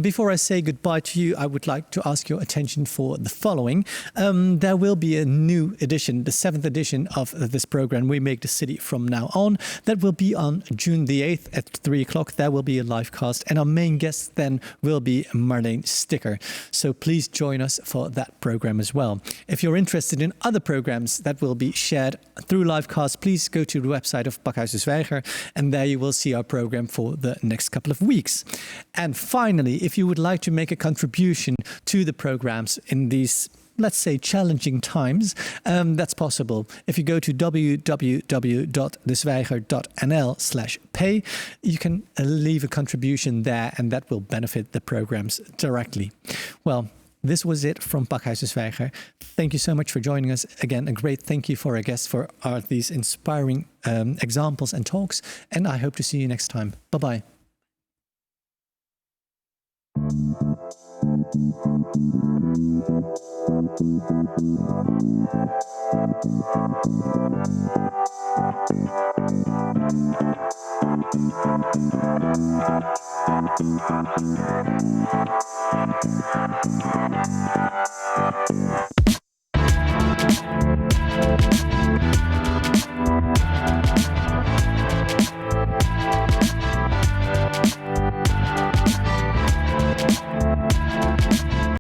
Speaker 2: Before I say goodbye to you, I would like to ask your attention for the following. There will be a new edition, the 7th edition of this program, We Make the City, from now on. That will be on June the 8th at 3 o'clock. There will be a live cast, and our main guest then will be Marlene Sticker. So please join us for that program as well. If you're interested in other programs that will will be shared through livecast. Please go to the website of Pakhuis de Zwijger, and there you will see our program for the next couple of weeks. And finally, if you would like to make a contribution to the programs in these, let's say, challenging times, that's possible. If you go to www.dezwijger.nl/pay, you can leave a contribution there, and that will benefit the programs directly. Well, this was it from Pakhuis de Zwijger. Thank you so much for joining us. Again, a great thank you for our guests for these inspiring examples and talks. And I hope to see you next time. Bye-bye.